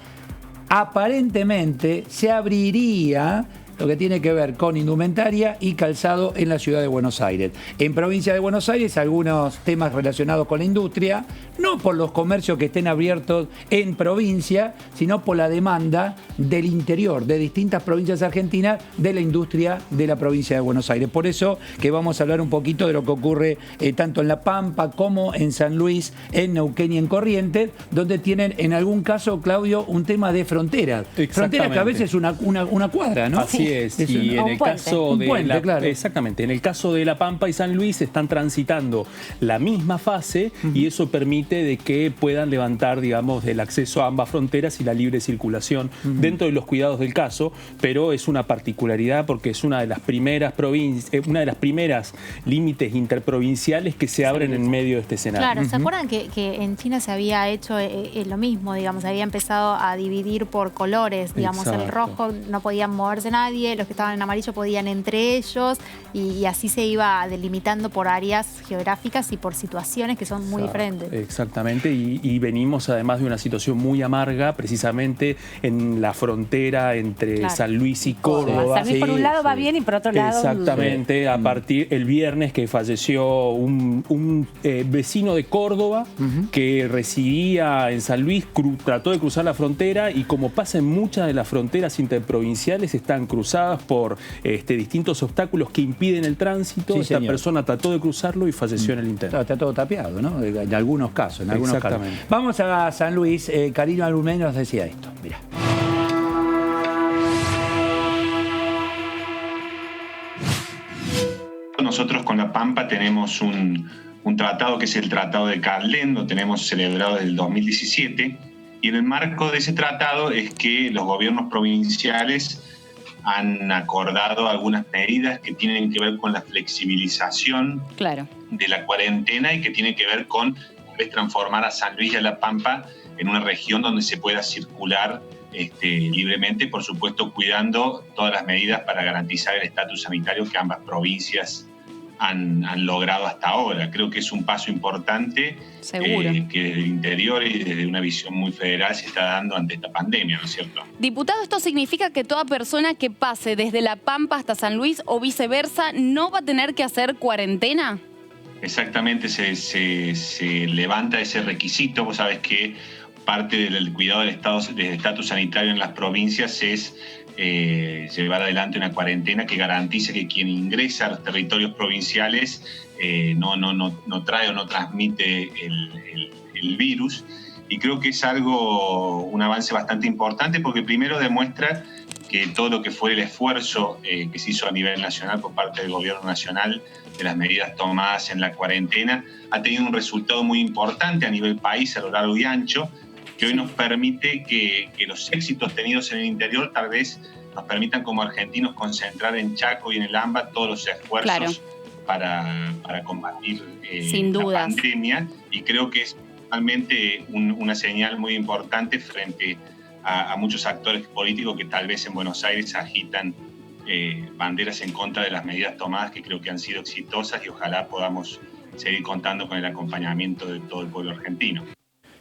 Aparentemente se abriría lo que tiene que ver con indumentaria y calzado en la ciudad de Buenos Aires. En provincia de Buenos Aires, algunos temas relacionados con la industria, no por los comercios que estén abiertos en provincia, sino por la demanda del interior, de distintas provincias argentinas, de la industria de la provincia de Buenos Aires. Por eso que vamos a hablar un poquito de lo que ocurre tanto en La Pampa como en San Luis, en Neuquén y en Corrientes, donde tienen en algún caso, Claudio, un tema de fronteras. Fronteras que a veces es una cuadra, ¿no? Así es, y en el caso de claro. Exactamente, en el caso de La Pampa y San Luis están transitando la misma fase y eso permite de que puedan levantar, digamos, el acceso a ambas fronteras y la libre circulación dentro de los cuidados del caso, pero es una particularidad porque es una de las primeras límites interprovinciales que se abren en medio de este escenario. Claro, ¿se acuerdan que en China se había hecho lo mismo, digamos, se había empezado a dividir por colores, digamos, el rojo no podían moverse nadie, los que estaban en amarillo podían entre ellos y así se iba delimitando por áreas geográficas y por situaciones que son muy diferentes. Exactamente, y venimos además de una situación muy amarga precisamente en la frontera entre San Luis y Córdoba. San Luis por un lado va bien y por otro lado... Exactamente, a partir el viernes que falleció un vecino de Córdoba que residía en San Luis, trató de cruzar la frontera y como pasa en muchas de las fronteras interprovinciales, están cruzando cruzadas por distintos obstáculos que impiden el tránsito. Sí, esta señor. persona trató de cruzarlo y falleció en el intento. Está todo tapiado, ¿no? En algunos casos. Exactamente. Vamos a San Luis. Karina Alumén nos decía esto. Mirá. Nosotros con La Pampa tenemos un tratado que es el Tratado de Caldén, lo tenemos celebrado desde el 2017, y en el marco de ese tratado es que los gobiernos provinciales han acordado algunas medidas que tienen que ver con la flexibilización de la cuarentena y que tienen que ver con transformar a San Luis y a La Pampa en una región donde se pueda circular libremente, por supuesto cuidando todas las medidas para garantizar el estatus sanitario que ambas provincias han logrado hasta ahora. Creo que es un paso importante que desde el interior y desde una visión muy federal se está dando ante esta pandemia, ¿no es cierto? Diputado, ¿esto significa que toda persona que pase desde La Pampa hasta San Luis o viceversa no va a tener que hacer cuarentena? Exactamente, se levanta ese requisito. Vos sabés que parte del cuidado del estatus sanitario en las provincias es llevar adelante una cuarentena que garantice que quien ingresa a los territorios provinciales no trae o no transmite el virus. Y creo que es un avance bastante importante porque primero demuestra que todo lo que fue el esfuerzo que se hizo a nivel nacional por parte del gobierno nacional de las medidas tomadas en la cuarentena ha tenido un resultado muy importante a nivel país a lo largo y ancho, que hoy nos permite que los éxitos tenidos en el interior tal vez nos permitan como argentinos concentrar en Chaco y en el AMBA todos los esfuerzos para combatir la pandemia, y creo que es realmente una señal muy importante frente a muchos actores políticos que tal vez en Buenos Aires agitan banderas en contra de las medidas tomadas, que creo que han sido exitosas, y ojalá podamos seguir contando con el acompañamiento de todo el pueblo argentino.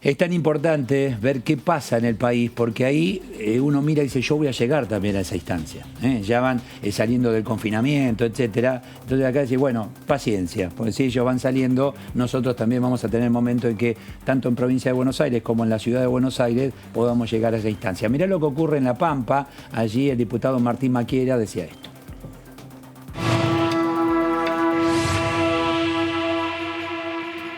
Es tan importante ver qué pasa en el país, porque ahí uno mira y dice, yo voy a llegar también a esa instancia. Ya van saliendo del confinamiento, etcétera. Entonces acá dice, bueno, paciencia, porque si ellos van saliendo, nosotros también vamos a tener momentos en que, tanto en provincia de Buenos Aires como en la ciudad de Buenos Aires, podamos llegar a esa instancia. Mirá lo que ocurre en La Pampa. Allí el diputado Martín Maquiera decía esto.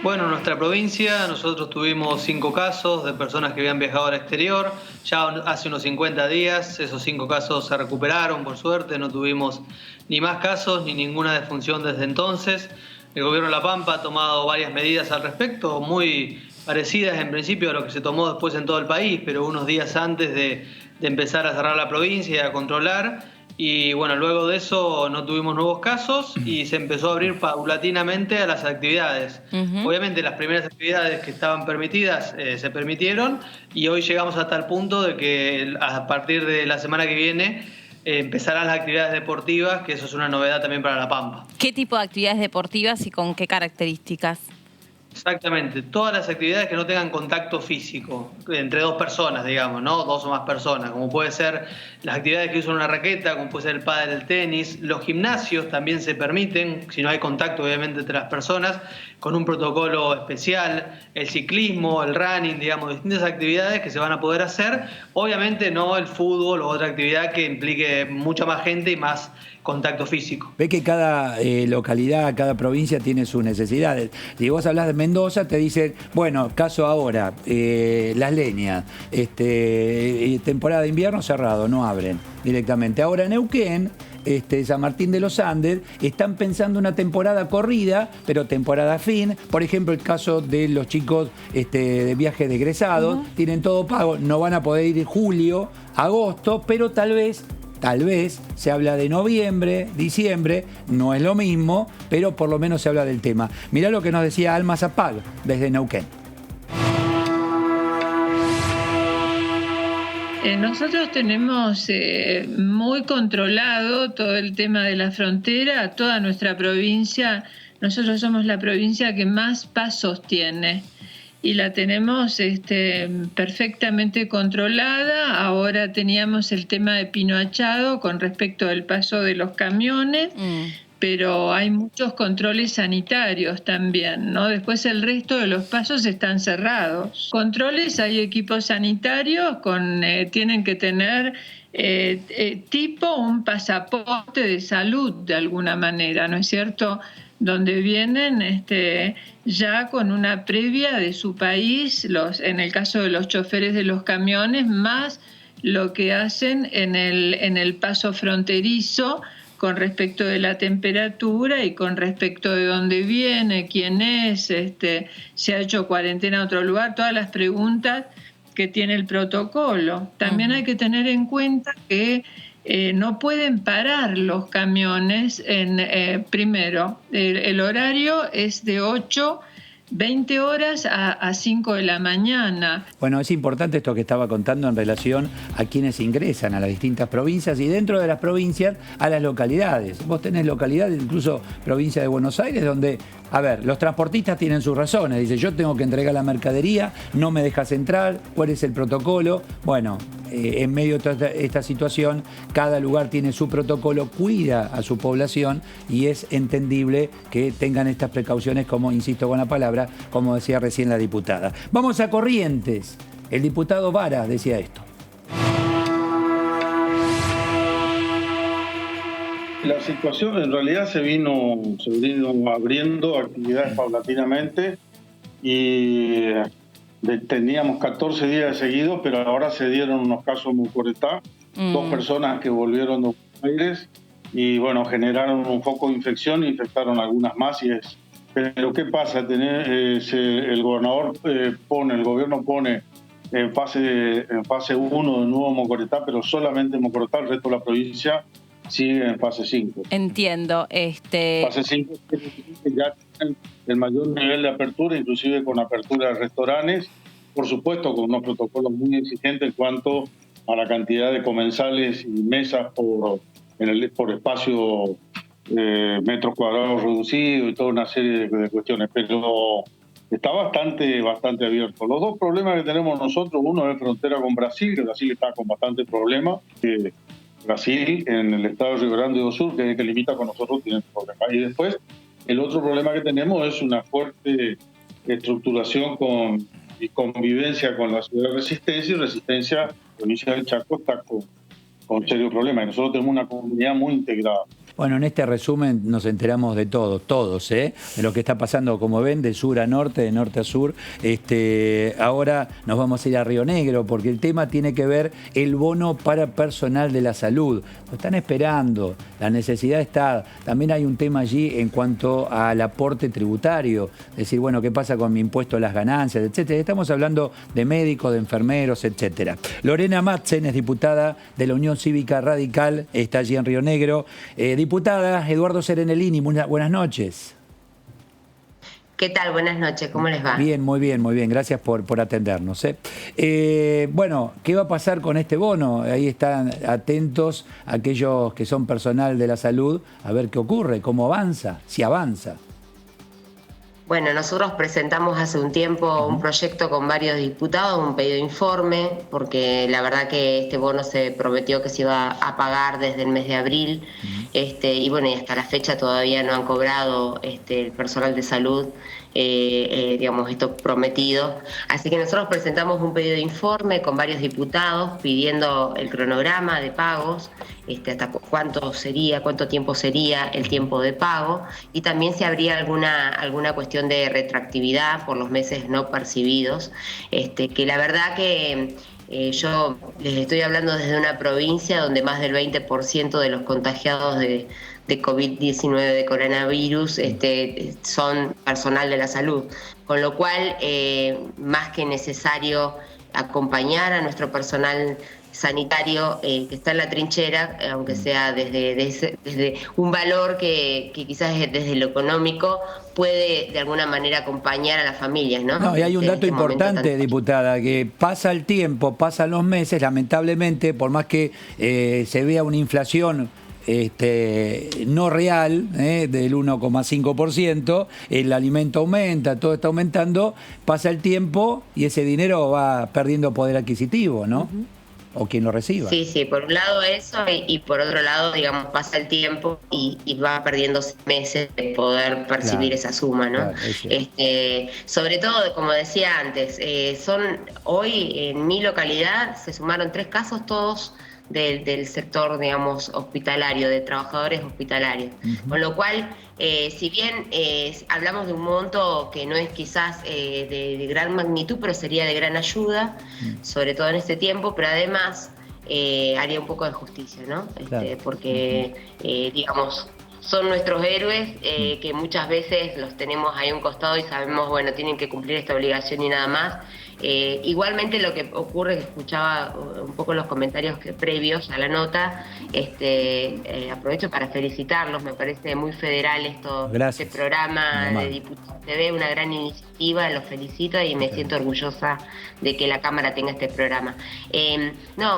Bueno, en nuestra provincia nosotros tuvimos 5 casos de personas que habían viajado al exterior. Ya hace unos 50 días esos 5 casos se recuperaron, por suerte. No tuvimos ni más casos ni ninguna defunción desde entonces. El gobierno de La Pampa ha tomado varias medidas al respecto, muy parecidas en principio a lo que se tomó después en todo el país, pero unos días antes de empezar a cerrar la provincia y a controlar. Y bueno, luego de eso no tuvimos nuevos casos y se empezó a abrir paulatinamente a las actividades. Obviamente las primeras actividades que estaban permitidas se permitieron, y hoy llegamos hasta el punto de que a partir de la semana que viene empezarán las actividades deportivas, que eso es una novedad también para La Pampa. ¿Qué tipo de actividades deportivas y con qué características? Exactamente, todas las actividades que no tengan contacto físico entre dos personas, digamos, ¿no? 2 o más personas, como puede ser las actividades que usan una raqueta, como puede ser el pádel, el tenis. Los gimnasios también se permiten, si no hay contacto obviamente entre las personas, con un protocolo especial. El ciclismo, el running, digamos, distintas actividades que se van a poder hacer. Obviamente no el fútbol o otra actividad que implique mucha más gente y más contacto físico. Ve que cada localidad, cada provincia tiene sus necesidades. Si vos hablas de Mendoza, te dicen, bueno, caso ahora, Las Leñas, temporada de invierno cerrado, no abren directamente. Ahora en Neuquén, San Martín de los Andes, están pensando una temporada corrida, pero temporada fin. Por ejemplo, el caso de los chicos de viajes de egresados, tienen todo pago, no van a poder ir en julio, agosto, pero tal vez se habla de noviembre, diciembre, no es lo mismo, pero por lo menos se habla del tema. Mirá lo que nos decía Alma Zapag desde Neuquén. Nosotros tenemos muy controlado todo el tema de la frontera, toda nuestra provincia. Nosotros somos la provincia que más pasos tiene y la tenemos perfectamente controlada. Ahora teníamos el tema de Pino Achado con respecto al paso de los camiones, pero hay muchos controles sanitarios también, ¿no? Después el resto de los pasos están cerrados. Controles, hay equipos sanitarios tienen que tener tipo un pasaporte de salud de alguna manera, ¿no es cierto?, donde vienen ya con una previa de su país, en el caso de los choferes de los camiones, más lo que hacen en el paso fronterizo con respecto de la temperatura y con respecto de dónde viene, quién es, si ha hecho cuarentena en otro lugar, todas las preguntas que tiene el protocolo. También hay que tener en cuenta que no pueden parar los camiones. Primero, el horario es de 20 horas a 5 de la mañana. Bueno, es importante esto que estaba contando en relación a quienes ingresan a las distintas provincias y dentro de las provincias a las localidades. Vos tenés localidades, incluso provincia de Buenos Aires, donde, a ver, los transportistas tienen sus razones. Dice, yo tengo que entregar la mercadería, no me dejas entrar, ¿cuál es el protocolo? Bueno, en medio de toda esta situación, cada lugar tiene su protocolo, cuida a su población y es entendible que tengan estas precauciones, como, insisto con la palabra, como decía recién la diputada. Vamos a Corrientes. El diputado Vara decía esto. La situación en realidad se vino abriendo actividades paulatinamente y teníamos 14 días seguidos, pero ahora se dieron unos casos en Mocoretá, 2 personas que volvieron de Buenos Aires y bueno, generaron un foco de infección e infectaron algunas más. Pero ¿qué pasa? El gobernador el gobierno pone en fase 1 de nuevo Mocoretá, pero solamente Mocoretá, el resto de la provincia sigue en fase 5. Entiendo. Fase 5 ya tienen el mayor nivel de apertura, inclusive con apertura de restaurantes, por supuesto con unos protocolos muy exigentes en cuanto a la cantidad de comensales y mesas por espacio, metros cuadrados reducidos y toda una serie de cuestiones, pero está bastante abierto. Los 2 problemas que tenemos nosotros, uno es frontera con Brasil, que Brasil está con bastante problema. Brasil, en el estado de Río Grande do Sul, que limita con nosotros, tiene problemas. Y después, el otro problema que tenemos es una fuerte estructuración y convivencia con la ciudad de Resistencia, y Resistencia, la provincia del Chaco, está con serios problemas. Y nosotros tenemos una comunidad muy integrada. Bueno, en este resumen nos enteramos de todos, de lo que está pasando, como ven, de sur a norte, de norte a sur. Ahora nos vamos a ir a Río Negro, porque el tema tiene que ver el bono para personal de la salud. Lo están esperando, la necesidad está. También hay un tema allí en cuanto al aporte tributario. Es decir, bueno, ¿qué pasa con mi impuesto a las ganancias, etcétera? Estamos hablando de médicos, de enfermeros, etcétera. Lorena Madsen es diputada de la Unión Cívica Radical, está allí en Río Negro. Diputada, Eduardo Serenellini, buenas noches. ¿Qué tal? Buenas noches, ¿cómo les va? Bien, muy bien, muy bien. Gracias por atendernos. Bueno, ¿qué va a pasar con este bono? Ahí están atentos aquellos que son personal de la salud a ver qué ocurre, cómo avanza, si avanza. Bueno, nosotros presentamos hace un tiempo un proyecto con varios diputados, un pedido de informe, porque la verdad que este bono se prometió que se iba a pagar desde el mes de abril, y bueno, y hasta la fecha todavía no han cobrado el personal de salud, digamos, esto prometido. Así que nosotros presentamos un pedido de informe con varios diputados pidiendo el cronograma de pagos, hasta cuánto tiempo sería el tiempo de pago, y también si habría alguna cuestión de retroactividad por los meses no percibidos, que la verdad que yo les estoy hablando desde una provincia donde más del 20% de los contagiados de COVID-19, de coronavirus, son personal de la salud, con lo cual más que necesario acompañar a nuestro personal sanitario que está en la trinchera, aunque sea desde un valor que quizás desde lo económico puede de alguna manera acompañar a las familias, ¿no? No, y hay un dato importante, diputada, que pasa el tiempo, pasan los meses, lamentablemente, por más que se vea una inflación no real, del 1,5%, el alimento aumenta, todo está aumentando, pasa el tiempo y ese dinero va perdiendo poder adquisitivo, ¿no? o quien lo reciba. Sí, por un lado eso y por otro lado, digamos, pasa el tiempo y va perdiendo meses de poder percibir esa suma, ¿no? Claro, sobre todo, como decía antes, hoy en mi localidad se sumaron 3 casos, todos del sector, digamos, hospitalario, de trabajadores hospitalarios. Con lo cual, si bien hablamos de un monto que no es quizás de gran magnitud, pero sería de gran ayuda, sobre todo en este tiempo, pero además haría un poco de justicia, ¿no? Porque, digamos, son nuestros héroes que muchas veces los tenemos ahí a un costado y sabemos, bueno, tienen que cumplir esta obligación y nada más. Igualmente lo que ocurre, que escuchaba un poco los comentarios previos a la nota, aprovecho para felicitarlos, me parece muy federal este programa de Diputados TV, una gran iniciativa, los felicito y me siento orgullosa de que la Cámara tenga este programa.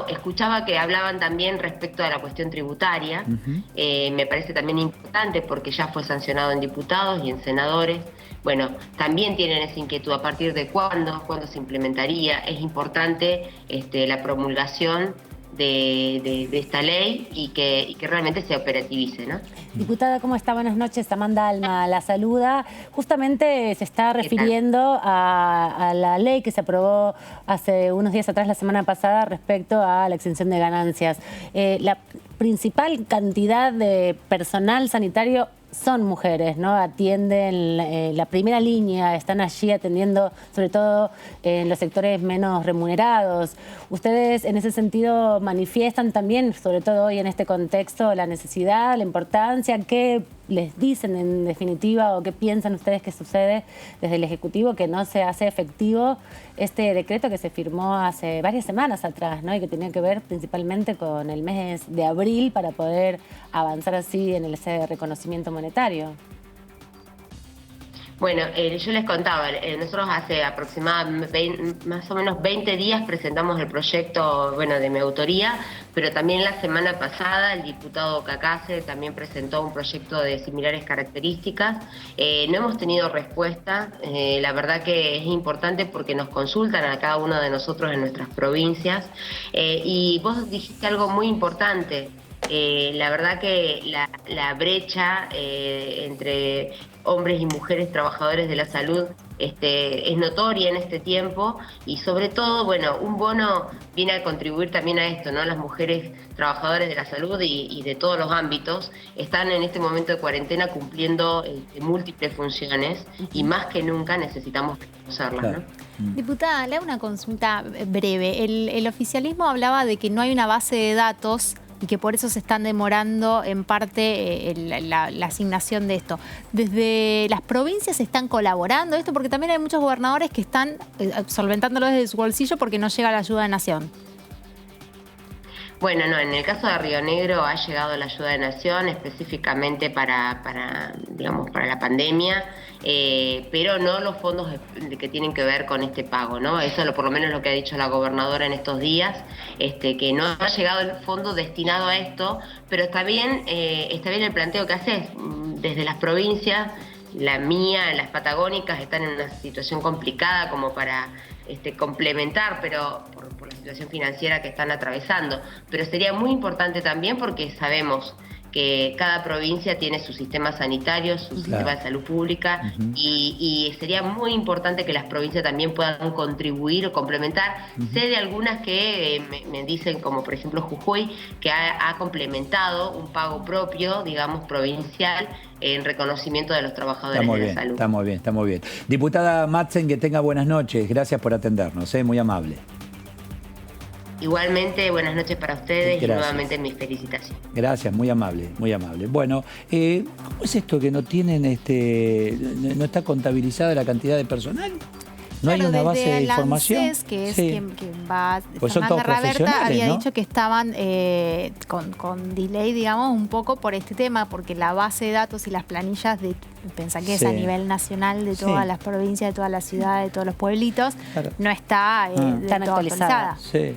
Escuchaba que hablaban también respecto a la cuestión tributaria, me parece también importante porque ya fue sancionado en diputados y en senadores. Bueno, también tienen esa inquietud, ¿a partir de cuándo se implementaría? Es importante la promulgación de esta ley y que realmente se operativice, ¿no? Diputada, ¿cómo está? Buenas noches. Amanda Alma la saluda. Justamente se está refiriendo a la ley que se aprobó hace unos días atrás, la semana pasada, respecto a la exención de ganancias. La principal cantidad de personal sanitario son mujeres, ¿no? Atienden la primera línea, están allí atendiendo sobre todo en los sectores menos remunerados. Ustedes en ese sentido manifiestan también, sobre todo hoy en este contexto, la necesidad, la importancia. ¿Qué les dicen en definitiva o qué piensan ustedes que sucede desde el Ejecutivo que no se hace efectivo este decreto que se firmó hace varias semanas atrás, ¿no? Y que tenía que ver principalmente con el mes de abril para poder avanzar así en ese reconocimiento monetario? Bueno, yo les contaba, nosotros hace aproximadamente más o menos 20 días presentamos el proyecto, de mi autoría, pero también la semana pasada el diputado Cacase también presentó un proyecto de similares características. No hemos tenido respuesta, la verdad que es importante porque nos consultan a cada uno de nosotros en nuestras provincias, y vos dijiste algo muy importante. La verdad que la brecha entre hombres y mujeres trabajadores de la salud es notoria en este tiempo y sobre todo, un bono viene a contribuir también a esto, ¿no? Las mujeres trabajadoras de la salud y de todos los ámbitos están en este momento de cuarentena cumpliendo múltiples funciones y más que nunca necesitamos reconocerlas, ¿no? Diputada, le hago una consulta breve. El oficialismo hablaba de que no hay una base de datos y que por eso se están demorando en parte la asignación de esto. ¿Desde las provincias están colaborando esto? Porque también hay muchos gobernadores que están solventándolo desde su bolsillo porque no llega la ayuda de Nación. Bueno, no, en el caso de Río Negro ha llegado la ayuda de Nación específicamente para la pandemia, pero no los fondos que tienen que ver con este pago, ¿no? Eso por lo menos lo que ha dicho la gobernadora en estos días, que no ha llegado el fondo destinado a esto, pero está bien el planteo que haces desde las provincias. La mía, las patagónicas, están en una situación complicada como para complementar, pero por la situación financiera que están atravesando. Pero sería muy importante también porque sabemos que cada provincia tiene su sistema sanitario, su sistema de salud pública, y sería muy importante que las provincias también puedan contribuir o complementar. Sé de algunas que me dicen, como por ejemplo Jujuy, que ha complementado un pago propio, digamos, provincial, en reconocimiento de los trabajadores de la salud. Está muy bien. Diputada Madsen, que tenga buenas noches. Gracias por atendernos, muy amable. Igualmente, buenas noches para ustedes. Gracias. Y nuevamente mis felicitaciones. Gracias, muy amable, muy amable. Bueno, ¿cómo es esto que no tienen, no está contabilizada la cantidad de personal? ¿No hay una base de información? ANSES, que es quien va, pues son todos Raberta, había ¿no? dicho que estaban con delay, digamos, un poco por este tema, porque la base de datos y las planillas pensá que es a nivel nacional de todas las provincias, de todas las ciudades, de todos los pueblitos, no está tan actualizada. Sí.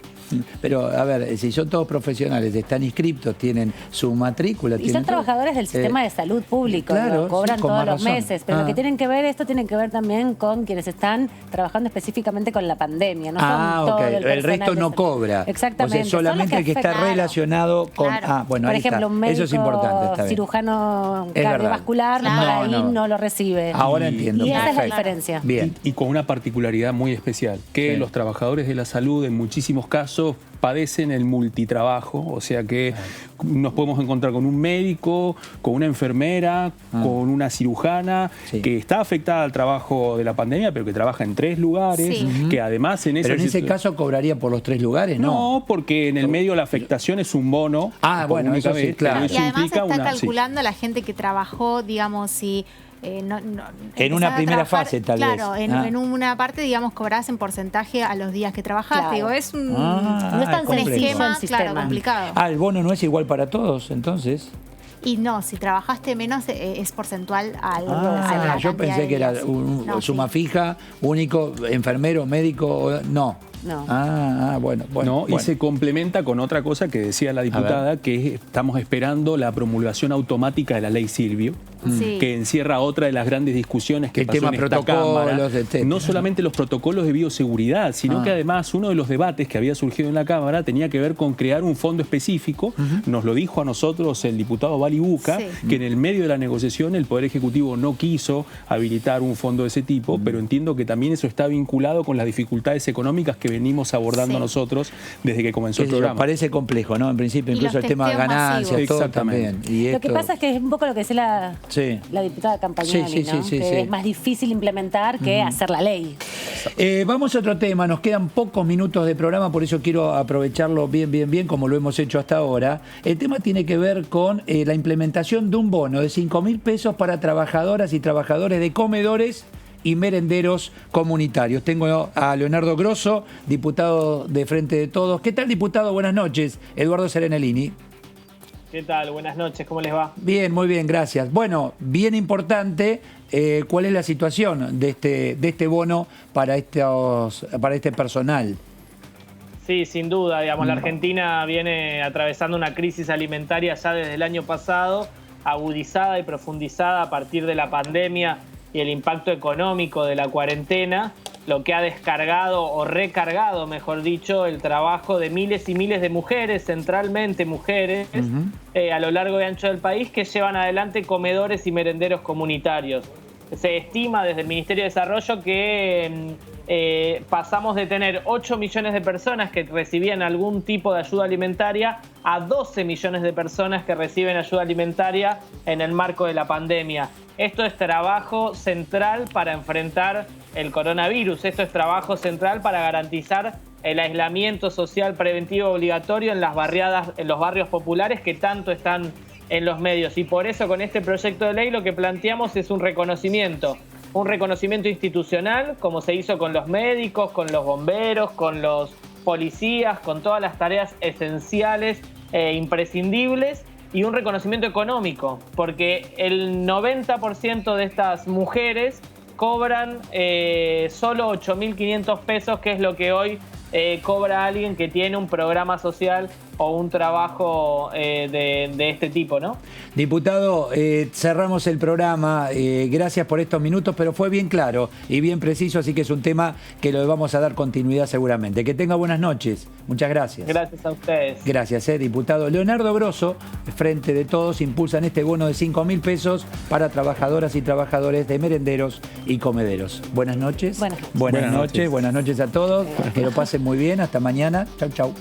Pero, a ver, si son todos profesionales, están inscriptos, tienen su matrícula. Y son tienen todo. trabajadores del sistema de salud público, claro, lo cobran sí, con todos más los razón. meses. Pero lo que tienen que ver, esto tiene que ver también con quienes están trabajando específicamente con la pandemia. No son todo ok. el El resto personal no de- cobra. Exactamente. O sea, solamente Son el que los está afectan. relacionado con... Claro. Ah, bueno, Por ahí ejemplo, está. un médico Eso es importante, está bien. cirujano Es cardiovascular, verdad. por No, ahí no. no lo recibe. Ahora entiendo. Y esa es la Perfecto. diferencia. Bien. Y con una particularidad muy especial, que Sí. los trabajadores de la salud en muchísimos casos padecen el multitrabajo, o sea que nos podemos encontrar con un médico, con una enfermera, con una cirujana, Sí. que está afectada al trabajo de la pandemia, pero que trabaja en 3 lugares, Sí. que además en esa Pero en ese caso cobraría por los 3 lugares, ¿no? No, porque en el medio la afectación es un bono. Ah, por bueno, única eso sí, vez, claro. pero Y eso además implica está una- sí. calculando la gente que trabajó, digamos, si... En una empezás a primera trabajar, fase, tal vez. Claro, en una parte, digamos, cobrás en porcentaje a los días que trabajaste. Claro. Digo, es un, Ah, No es tan es un complejo. esquema, el sistema. claro, complicado. Ah, el bono no es igual para todos, entonces. Y no, si trabajaste menos es porcentual a la yo cantidad pensé de que era días. un No, suma sí. fija, único, enfermero, médico, no. No. Bueno. Y se complementa con otra cosa que decía la diputada, que estamos esperando la promulgación automática de la ley Silvio, Sí. que encierra otra de las grandes discusiones que El pasó tema en esta protocolos, Cámara. etcétera. No solamente los protocolos de bioseguridad, sino que además uno de los debates que había surgido en la Cámara tenía que ver con crear un fondo específico. Nos lo dijo a nosotros el diputado Bali Buca, Sí. que en el medio de la negociación el Poder Ejecutivo no quiso habilitar un fondo de ese tipo, pero entiendo que también eso está vinculado con las dificultades económicas que venimos abordando Sí. nosotros desde que comenzó el Qué sé yo, programa. parece complejo, ¿no? En principio, Y incluso los el tema de testeos ganancias, masivos. todo Exactamente. también. Y Lo que esto- pasa es que es un poco lo que decía Sí. la diputada Campagnoli, Sí, ¿no? sí, que sí. es más difícil implementar que hacer la ley. Vamos a otro tema, nos quedan pocos minutos de programa, por eso quiero aprovecharlo bien, como lo hemos hecho hasta ahora. El tema tiene que ver con la implementación de un bono de 5.000 pesos para trabajadoras y trabajadores de comedores y merenderos comunitarios. Tengo a Leonardo Grosso, diputado de Frente de Todos. ¿Qué tal, diputado? Buenas noches. Eduardo Serenellini. ¿Qué tal? Buenas noches, ¿cómo les va? Bien, muy bien, gracias. Bueno, bien importante, ¿cuál es la situación de este bono para este personal? Sí, sin duda, digamos, la Argentina viene atravesando una crisis alimentaria ya desde el año pasado, agudizada y profundizada a partir de la pandemia y el impacto económico de la cuarentena, lo que ha descargado o recargado, mejor dicho, el trabajo de miles y miles de mujeres, centralmente mujeres, a lo largo y ancho del país, que llevan adelante comedores y merenderos comunitarios. Se estima desde el Ministerio de Desarrollo que pasamos de tener 8 millones de personas que recibían algún tipo de ayuda alimentaria a 12 millones de personas que reciben ayuda alimentaria en el marco de la pandemia. Esto es trabajo central para enfrentar el coronavirus. Esto es trabajo central para garantizar el aislamiento social preventivo obligatorio en las barriadas, en los barrios populares que tanto están en los medios. Y por eso con este proyecto de ley lo que planteamos es un reconocimiento institucional, como se hizo con los médicos, con los bomberos, con los policías, con todas las tareas esenciales e imprescindibles, y un reconocimiento económico, porque el 90% de estas mujeres cobran solo 8.500 pesos, que es lo que hoy cobra alguien que tiene un programa social o un trabajo de este tipo, ¿no? Diputado, cerramos el programa. Gracias por estos minutos, pero fue bien claro y bien preciso, así que es un tema que lo vamos a dar continuidad seguramente. Que tenga buenas noches. Muchas gracias. Gracias a ustedes. Gracias, diputado. Leonardo Grosso, Frente de Todos, impulsan este bono de 5.000 pesos para trabajadoras y trabajadores de merenderos y comederos. Buenas noches. Buenas noches a todos. Que lo pasen muy bien. Hasta mañana. Chau, chau.